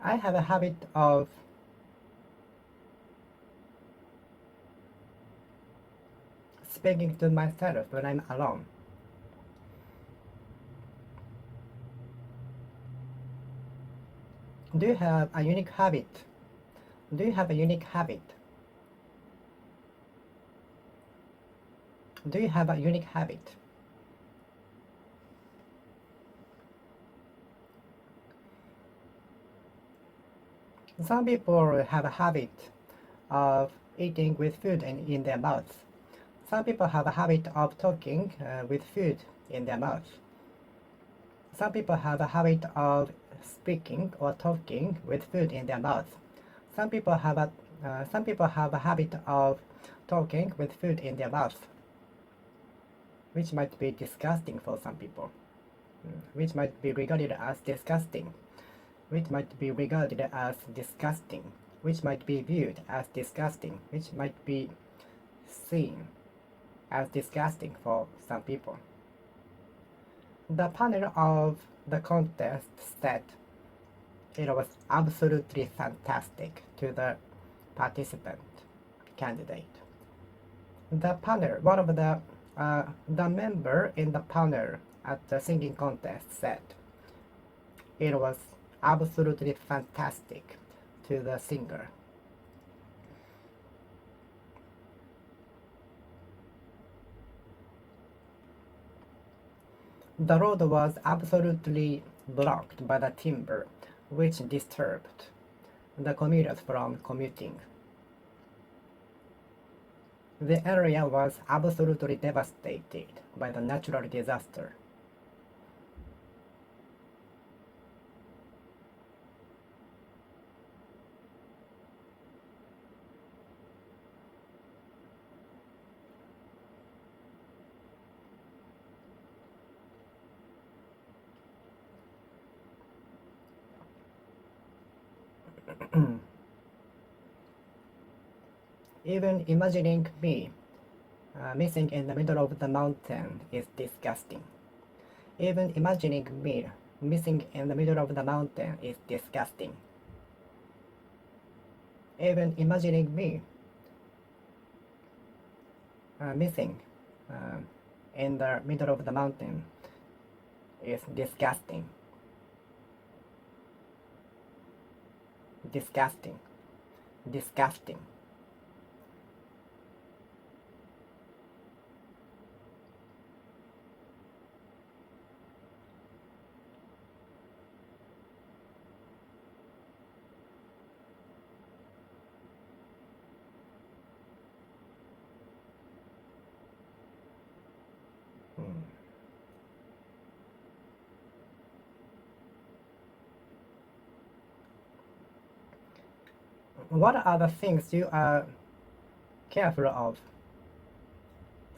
S1: I have a habit of speaking to myself when I'm alone. Do you have a unique habit? Do you have a unique habit? Do you have a unique habit? Some people have a habit of eating with food in their mouth. Some people have a habit of talking with food in their mouth. Some people have a habit of speaking or talking with food in their mouth. Some people have a habit of talking with food in their mouth, which might be disgusting for some people, which might be regarded as disgusting, which might be regarded as disgusting, which might be viewed as disgusting, which might be seen as disgusting for some people. The panel of the contest said it was absolutely fantastic to the participant candidate. The panel, one of the member in the panel at the singing contest said it was absolutely fantastic to the singer. The road was absolutely blocked by the timber, which disturbed the commuters from commuting. The area was absolutely devastated by the natural disaster. Even imagining me missing in the middle of the mountain is disgusting. Even imagining me missing in the middle of the mountain is disgusting. Even imagining me missing in the middle of the mountain is disgusting. Disgusting. Disgusting. What are the things you are careful of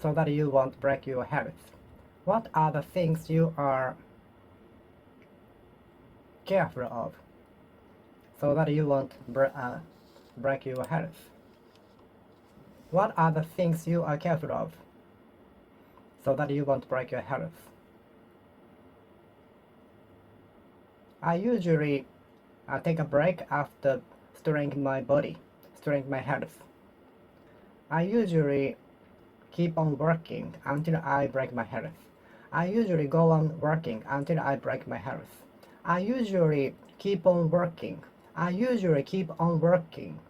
S1: so that you won't break your health? What are the things you are careful of so that you won't break your health? What are the things you are careful of so that you won't break your health? I usually take a break after stirring my body, stirring my health. I usually keep on working until I break my health. I usually go on working until I break my health. I usually keep on working. I usually keep on working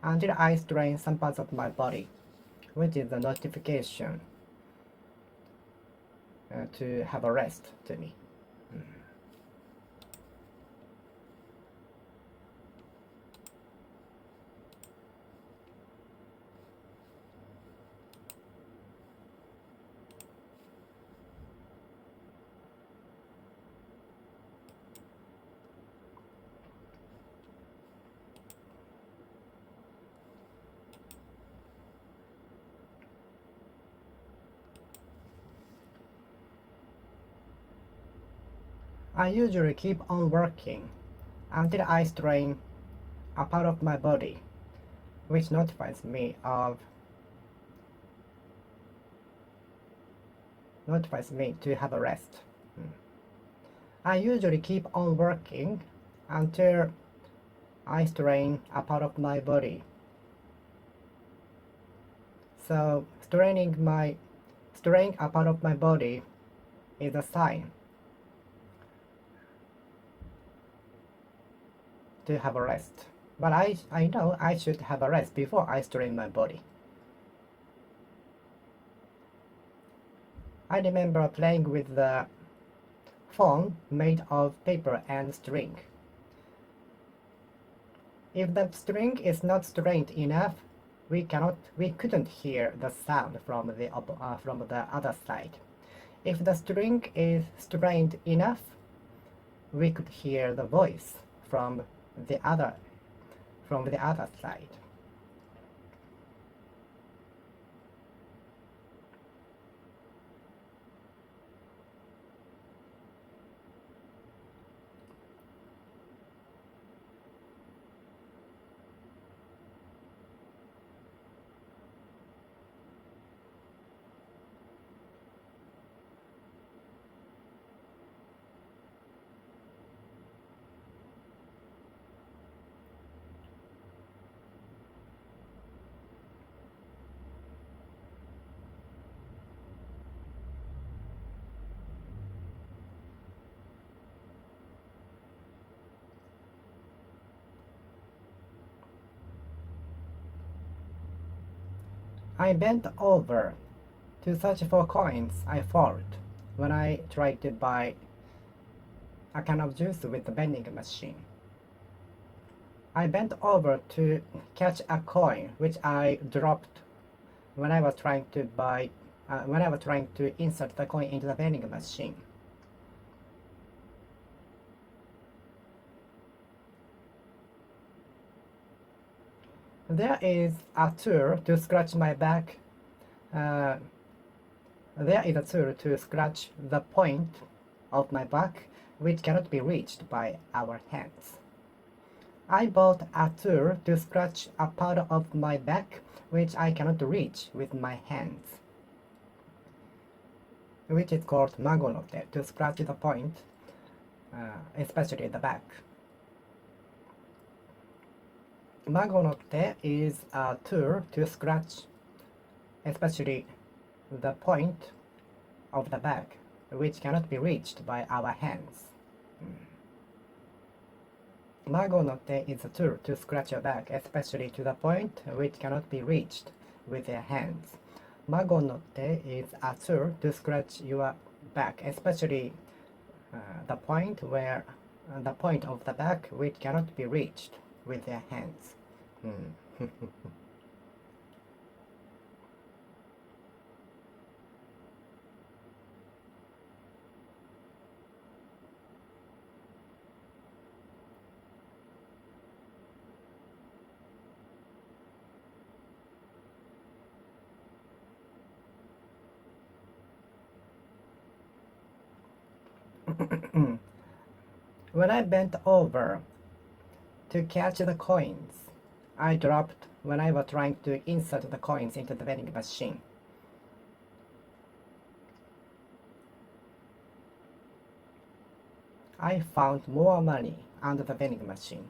S1: until I strain some parts of my body, which is a notification to have a rest to me. I usually keep on working until I strain a part of my body, which notifies me to have a rest. I usually keep on working until I strain a part of my body. So straining a part of my body is a sign to have a rest. But I know I should have a rest before I strain my body. I remember playing with the phone made of paper and string. If the string is not strained enough, we couldn't hear the sound from the other side. If the string is strained enough, we could hear the voice from the other side. I bent over to search for coins I found when I tried to buy a can of juice with the vending machine. I bent over to catch a coin which I dropped when I was trying to insert the coin into the vending machine. There is a tool to scratch my back. Uh, there is a tool to scratch the point of my back which cannot be reached by our hands. I bought a tool to scratch a part of my back which I cannot reach with my hands, which is called Monology, to scratch the point, especially the back. Monology is a tool to scratch especially the point of the back which cannot be reached by our hands. Monology is a tool to scratch your back, especially to the point which cannot be reached with your hands. Monology is a tool to scratch your back, especially the point of the back which cannot be reached with your hands. When I bent over to catch the coins I dropped when I was trying to insert the coins into the vending machine, I found more money under the vending machine.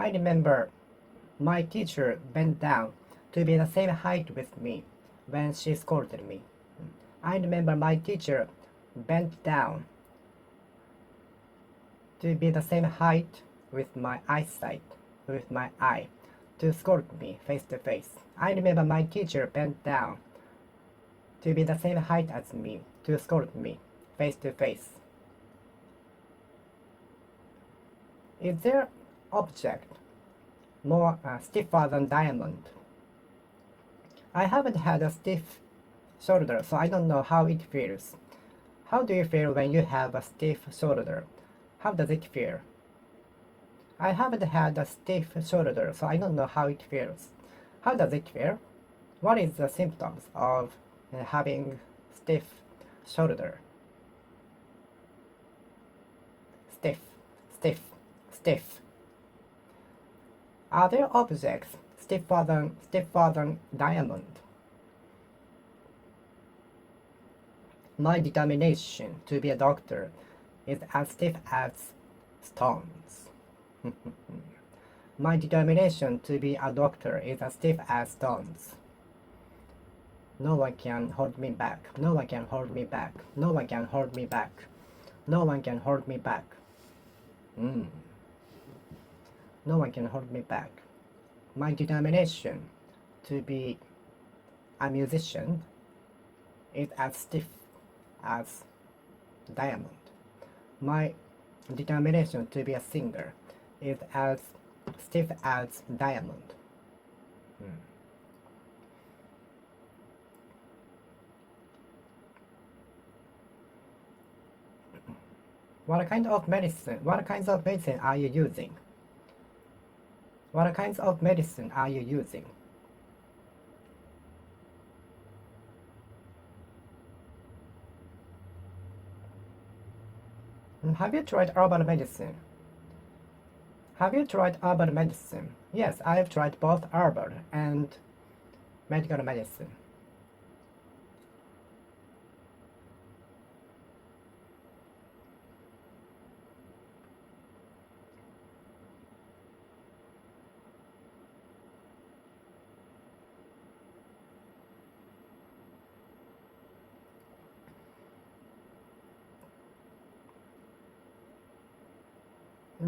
S1: I remember my teacher bent down to be the same height with me when she scolded me. I remember my teacher bent down to be the same height with my eyesight, with my eye, to scold me face to face. I remember my teacher bent down to be the same height as me, to scold me face to face. Is there object more stiffer than diamond? I haven't had a stiff shoulder, so I don't know how it feels. How do you feel when you have a stiff shoulder? How does it feel? I haven't had a stiff shoulder, so I don't know how it feels. How does it feel? What is the symptoms of having stiff shoulder? Stiff, stiff, stiff. Are there objects stiffer than diamond? My determination to be a doctor is as stiff as stones. My determination to be a doctor is as stiff as stones. No one can hold me back. No one can hold me back. No one can hold me back. No one can hold me back. No one can hold me back. My determination to be a musician is as stiff as diamond. My determination to be a singer is as stiff as diamond. What kinds of medicine are you using? What kinds of medicine are you using? Have you tried herbal medicine? Have you tried herbal medicine? Yes, I have tried both herbal and medical medicine.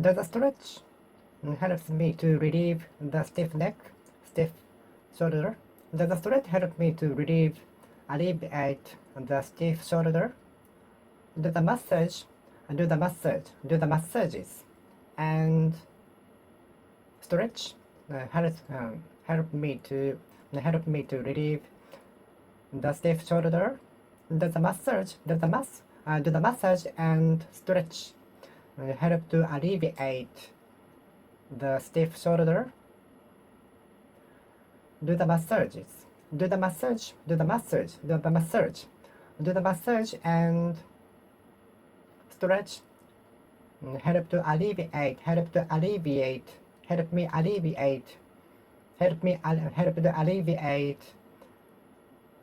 S1: Does a stretch helps me to relieve the stiff neck, stiff shoulder? Does a stretch help me to alleviate the stiff shoulder? Do the massages and stretch help me to relieve the stiff shoulder? Do the massage and stretch help to alleviate the stiff shoulder? Do the massage and stretch help to alleviate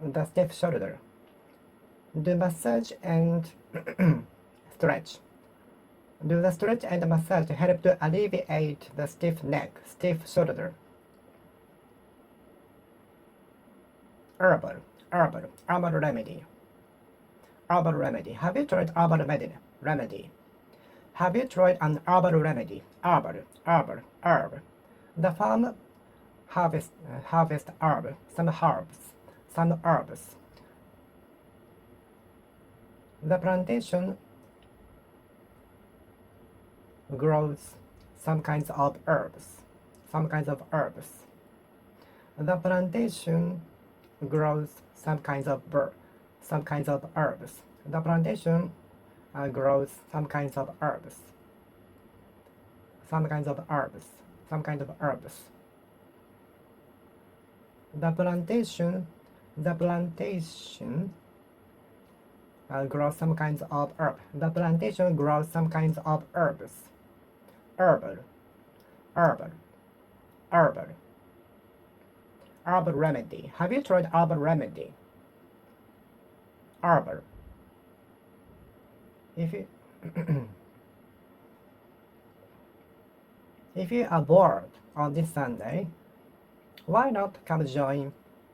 S1: the stiff shoulder? Do massage and stretch. Do the stretch and massage help to alleviate the stiff neck, stiff shoulder? Herbal remedy. Have you tried herbal remedy? Have you tried an herbal remedy? Herb. The farm harvest some herbs. The plantation grows some kinds of herbs. The plantation grows some kinds of herbs. The plantation grows some kinds of herbs. The plantation grows some kinds of herbs. The plantation grows some kinds of herbs. Herbal remedy. Have you tried herbal remedy? Herbal. If you are bored on this Sunday, why not come join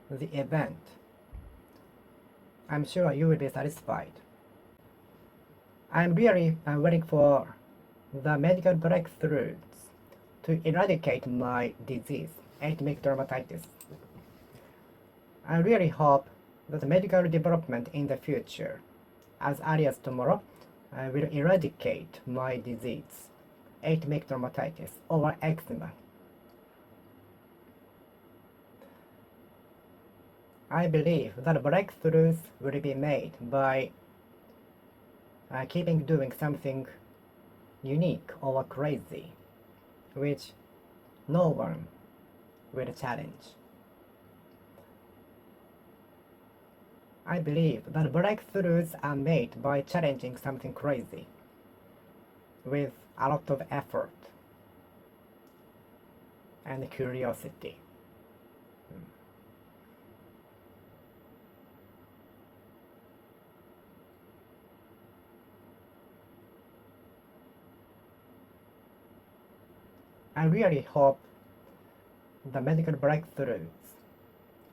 S1: the event? I'm sure you will be satisfied. I'm really waiting for the medical breakthroughs to eradicate my disease, atopic dermatitis. I really hope that the medical development in the future, as early as tomorrow, will eradicate my disease, atopic dermatitis or eczema. I believe that breakthroughs will be made by keeping doing something unique or crazy, which no one will challenge. I believe that breakthroughs are made by challenging something crazy with a lot of effort and curiosity. I really hope the medical breakthroughs.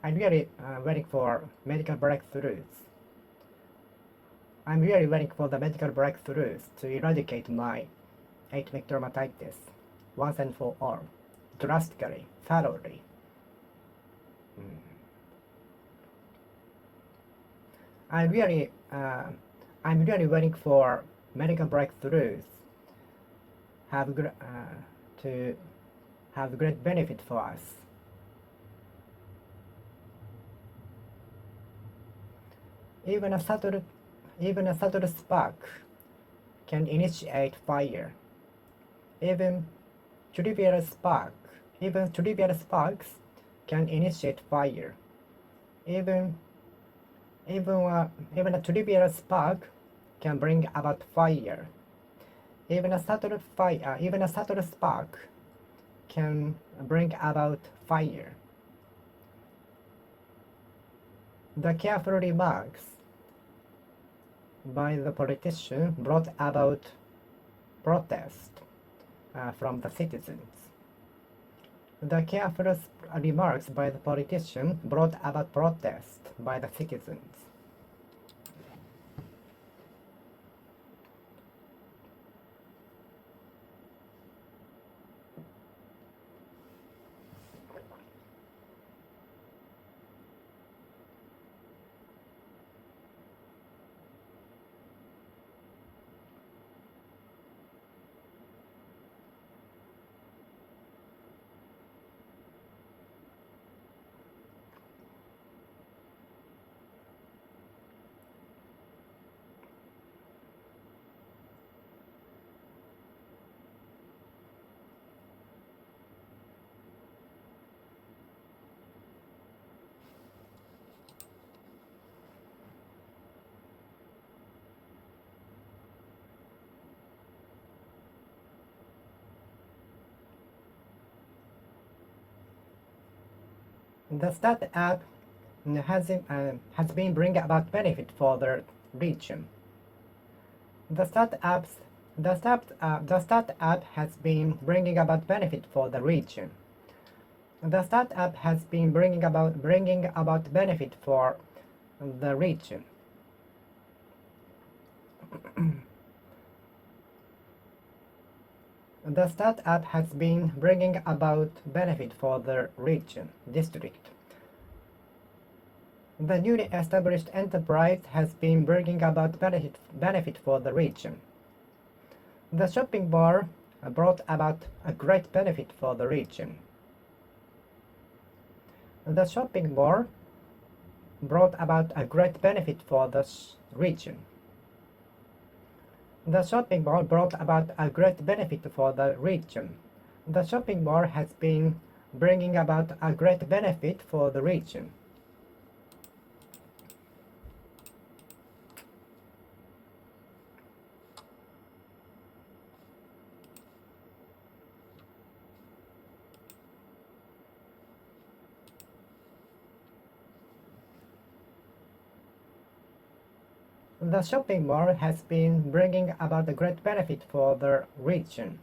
S1: I'm really waiting for medical breakthroughs. I'm really waiting for the medical breakthroughs to eradicate my atopic dermatitis once and for all, drastically, thoroughly. I'm really, I'm really waiting for medical breakthroughs have to have great benefit for us. Even a subtle spark can initiate fire. Even trivial sparks can initiate fire. Even a trivial spark can bring about fire. Even a subtle spark can bring about fire. The careful remarks by the politician brought about protest from the citizens. The careful remarks by the politician brought about protest by the citizens. The Start app has been bringing about benefit for the region. The Start app has been bringing about benefit for the region. The Start app has been bringing about benefit for the region. The Start app has been bringing about benefit for the region, district. The newly established enterprise has been bringing about benefit for the region. The shopping mall brought about a great benefit for the region. The shopping mall brought about a great benefit for the region. The shopping mall brought about a great benefit for the region. The shopping mall has been bringing about a great benefit for the region. The shopping mall has been bringing about a great benefit for the region.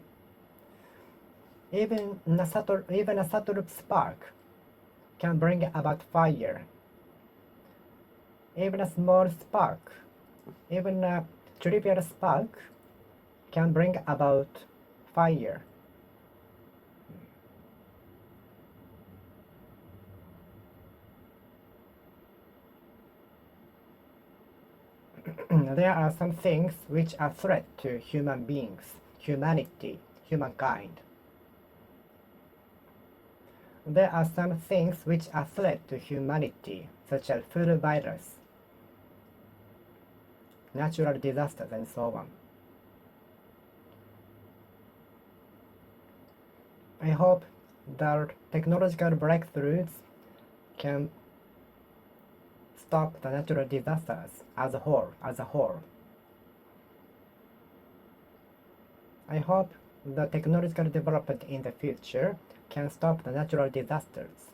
S1: Even a subtle spark can bring about fire. Even a small spark, even a trivial spark can bring about fire. There are some things which are threat to human beings, humanity, humankind. There are some things which are threat to humanity, such as food virus, natural disasters, and so on. I hope that technological breakthroughs can stop the natural disasters as a whole. I hope the technological development in the future can stop the natural disasters.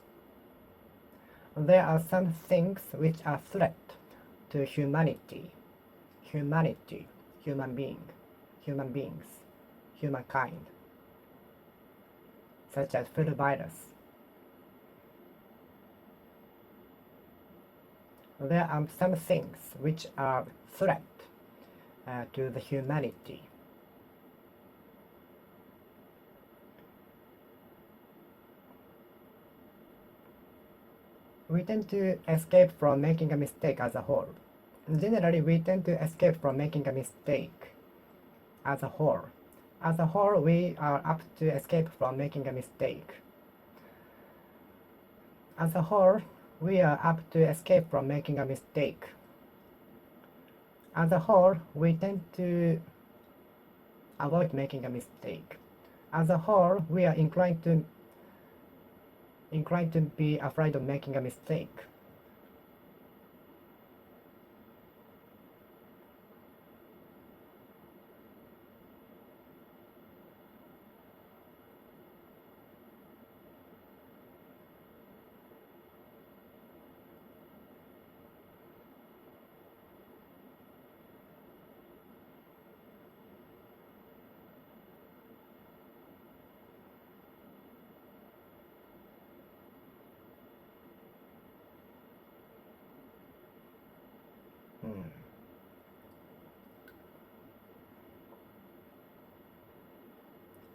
S1: There are some things which are threat to humanity, human beings, humankind, such as food virus. There are some things which are threat to the humanity. We tend to escape from making a mistake as a whole. Generally, we tend to escape from making a mistake as a whole. As a whole, we are apt to escape from making a mistake. As a whole, we are apt to escape from making a mistake. As a whole, we tend to avoid making a mistake. As a whole, we are inclined to be afraid of making a mistake.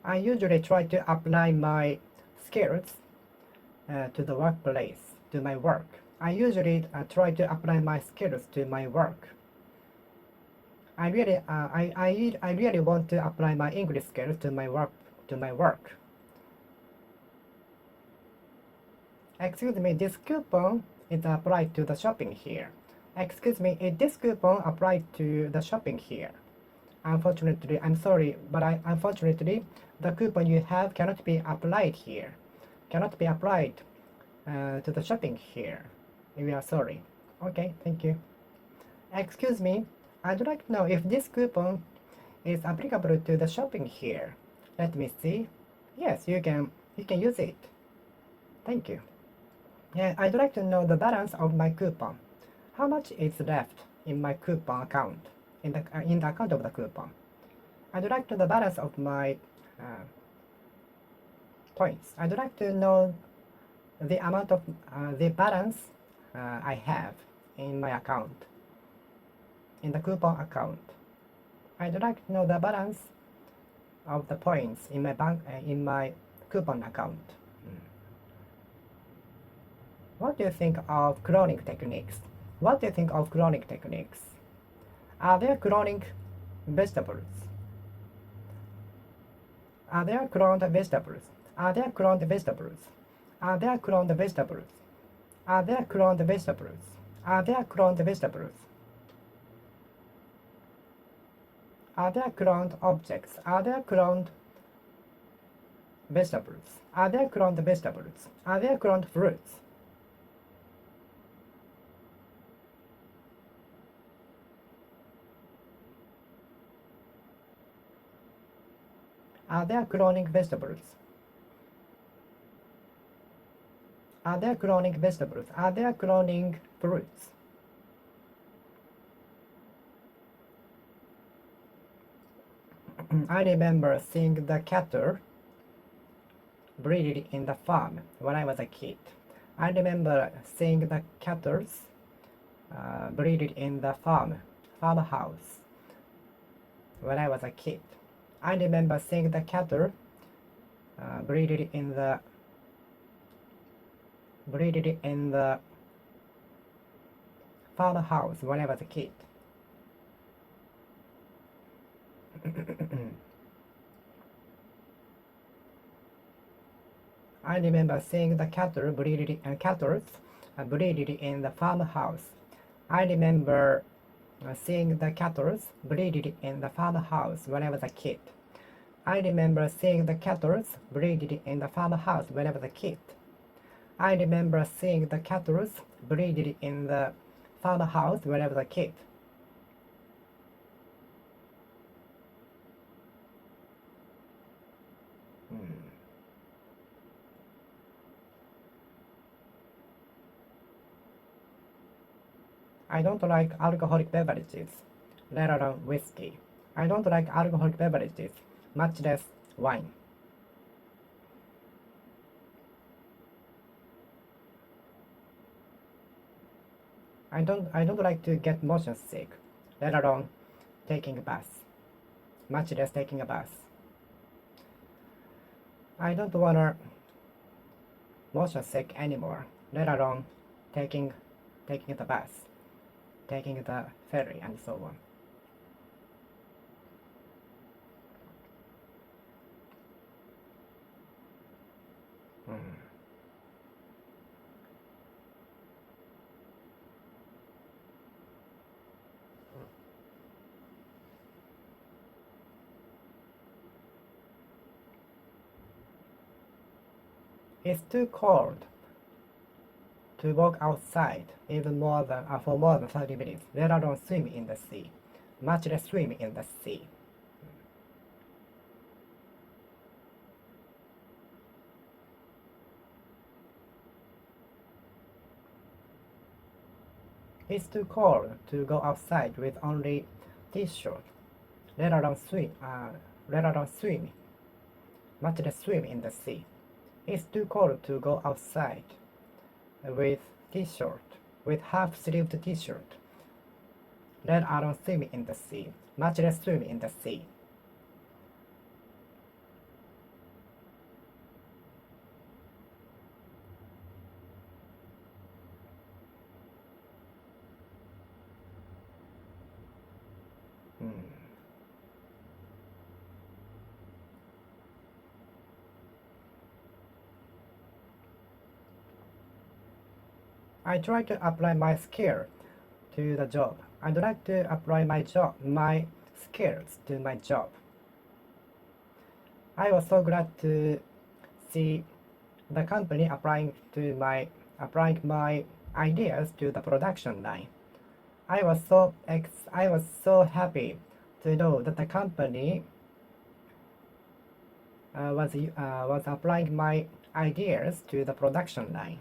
S1: I usually try to apply my skills to the workplace, to my work. I usually try to apply my skills to my work. I really want to apply my English skills to my work. Excuse me, this coupon is applied to the shopping here. Excuse me, is this coupon applied to the shopping here? Unfortunately, I'm sorry, but unfortunately, the coupon you have cannot be applied here. Cannot be applied to the shopping here. We are sorry. Okay, thank you. Excuse me, I'd like to know if this coupon is applicable to the shopping here. Let me see. Yes, you can use it. Thank you. Yeah, I'd like to know the balance of my coupon. How much is left in my coupon account? In the account of the coupon. I'd like to know the balance of my points. I'd like to know the amount of the balance I have in my account, in the coupon account. I'd like to know the balance of the points in my in my coupon account. What do you think of cloning techniques? What do you think of cloning techniques? Are there cloning vegetables? Are there cloned vegetables? Are there cloned vegetables? Are there cloned vegetables? Are there cloned vegetables? Are there cloned vegetables? Are there cloned objects? Are there cloned vegetables? Are there cloned vegetables? Are there cloned fruits? Are there cloning vegetables? Are there cloning vegetables? Are there cloning fruits? I remember seeing the cattle breeded in the farm when I was a kid. I remember seeing the cattle breeded in the farmhouse when I was a kid. I remember seeing the cattle breeded in the farmhouse when I was a kid. I remember seeing the cattle breeded in the farmhouse. I remember seeing the cattle breeded in the farmhouse when I was a kid. I remember seeing the cattle breeded in the farmhouse when I was a kid. I remember seeing the cattle breeded in the farmhouse when I was a kid. I don't like alcoholic beverages, let alone whiskey. I don't like alcoholic beverages, much less wine. I don't like to get motion sick, let alone taking a bath, much less taking a bath. I don't wanna motion sick anymore, let alone taking the bath, taking the ferry, and so on. It's too cold to walk outside even more than for more than 30 minutes, let alone swim in the sea, much less swim in the sea. It's too cold to go outside with only t-shirt, let alone swim, much less swim in the sea. It's too cold to go outside with t-shirt, with half-sleeved t-shirt, let alone swim in the sea, much less swim in the sea. I try to apply my skill to the job. I'd like to apply my skills to my job. I was so glad to see the company applying my ideas to the production line. I was so happy to know that the company was applying my ideas to the production line.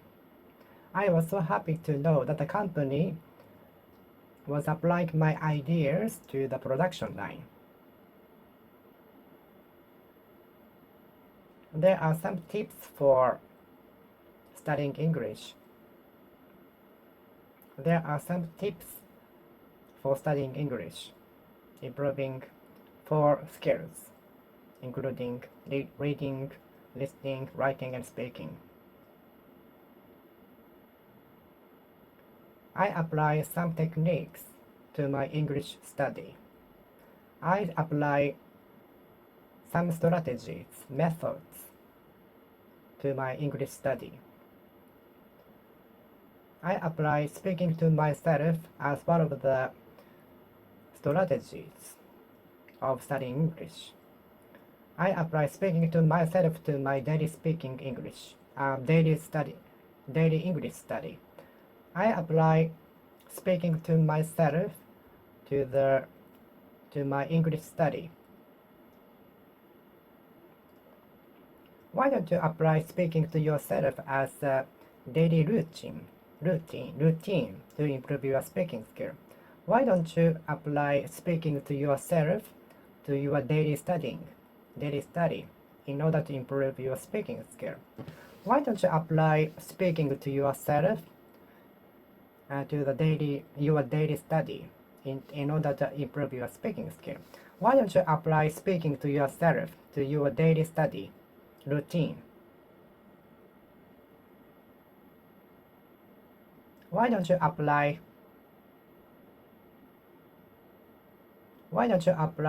S1: I was so happy to know that the company was applying my ideas to the production line. There are some tips for studying English. There are some tips for studying English, improving 4 skills, including reading, listening, writing, and speaking. I apply some techniques to my English study. I apply some strategies, methods to my English study. I apply speaking to myself as one of the strategies of studying English. I apply speaking to myself to my daily speaking English, daily English study. I apply speaking to myself to my English study. Why don't you apply speaking to yourself as a daily routine to improve your speaking skill? Why don't you apply speaking to yourself to your daily study in order to improve your speaking skill? Why don't you apply speaking to yourself to your daily study in order to improve your speaking skill. Why don't you apply speaking to yourself to your daily study routine? Why don't you apply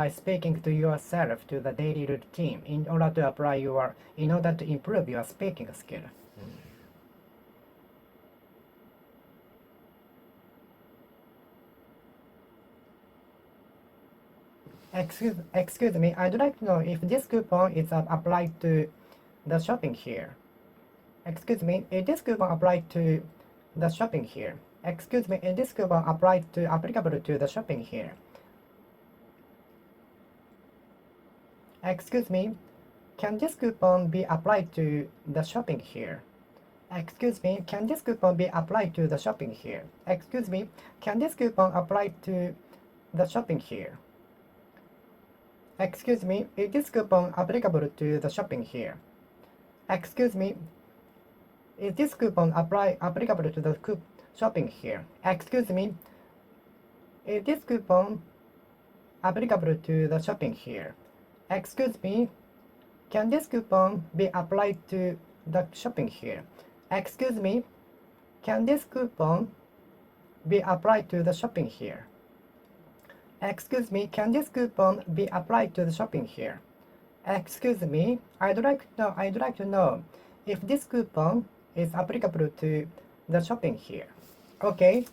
S1: speaking to yourself to the daily routine in order to improve your speaking skill? Excuse me, I'd like to know if this coupon is applied to the shopping here. Excuse me, is this coupon applied to the shopping here? Excuse me, is this coupon applicable to the shopping here? Excuse me, can this coupon be applied to the shopping here? Excuse me, can this coupon be applied to the shopping here? Excuse me, can this coupon apply to the shopping here? Excuse me, is this coupon applicable to the shopping here? Excuse me, is this coupon applicable to the shopping here? Excuse me, is this coupon applicable to the shopping here? Excuse me, can this coupon be applied to the shopping here? Excuse me, can this coupon be applied to the shopping here? Excuse me, can this coupon be applied to the shopping here? Excuse me, I'd like to know if this coupon is applicable to the shopping here. Okay,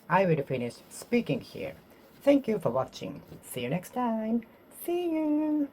S1: I will finish speaking here. Thank you for watching. See you next time. See you.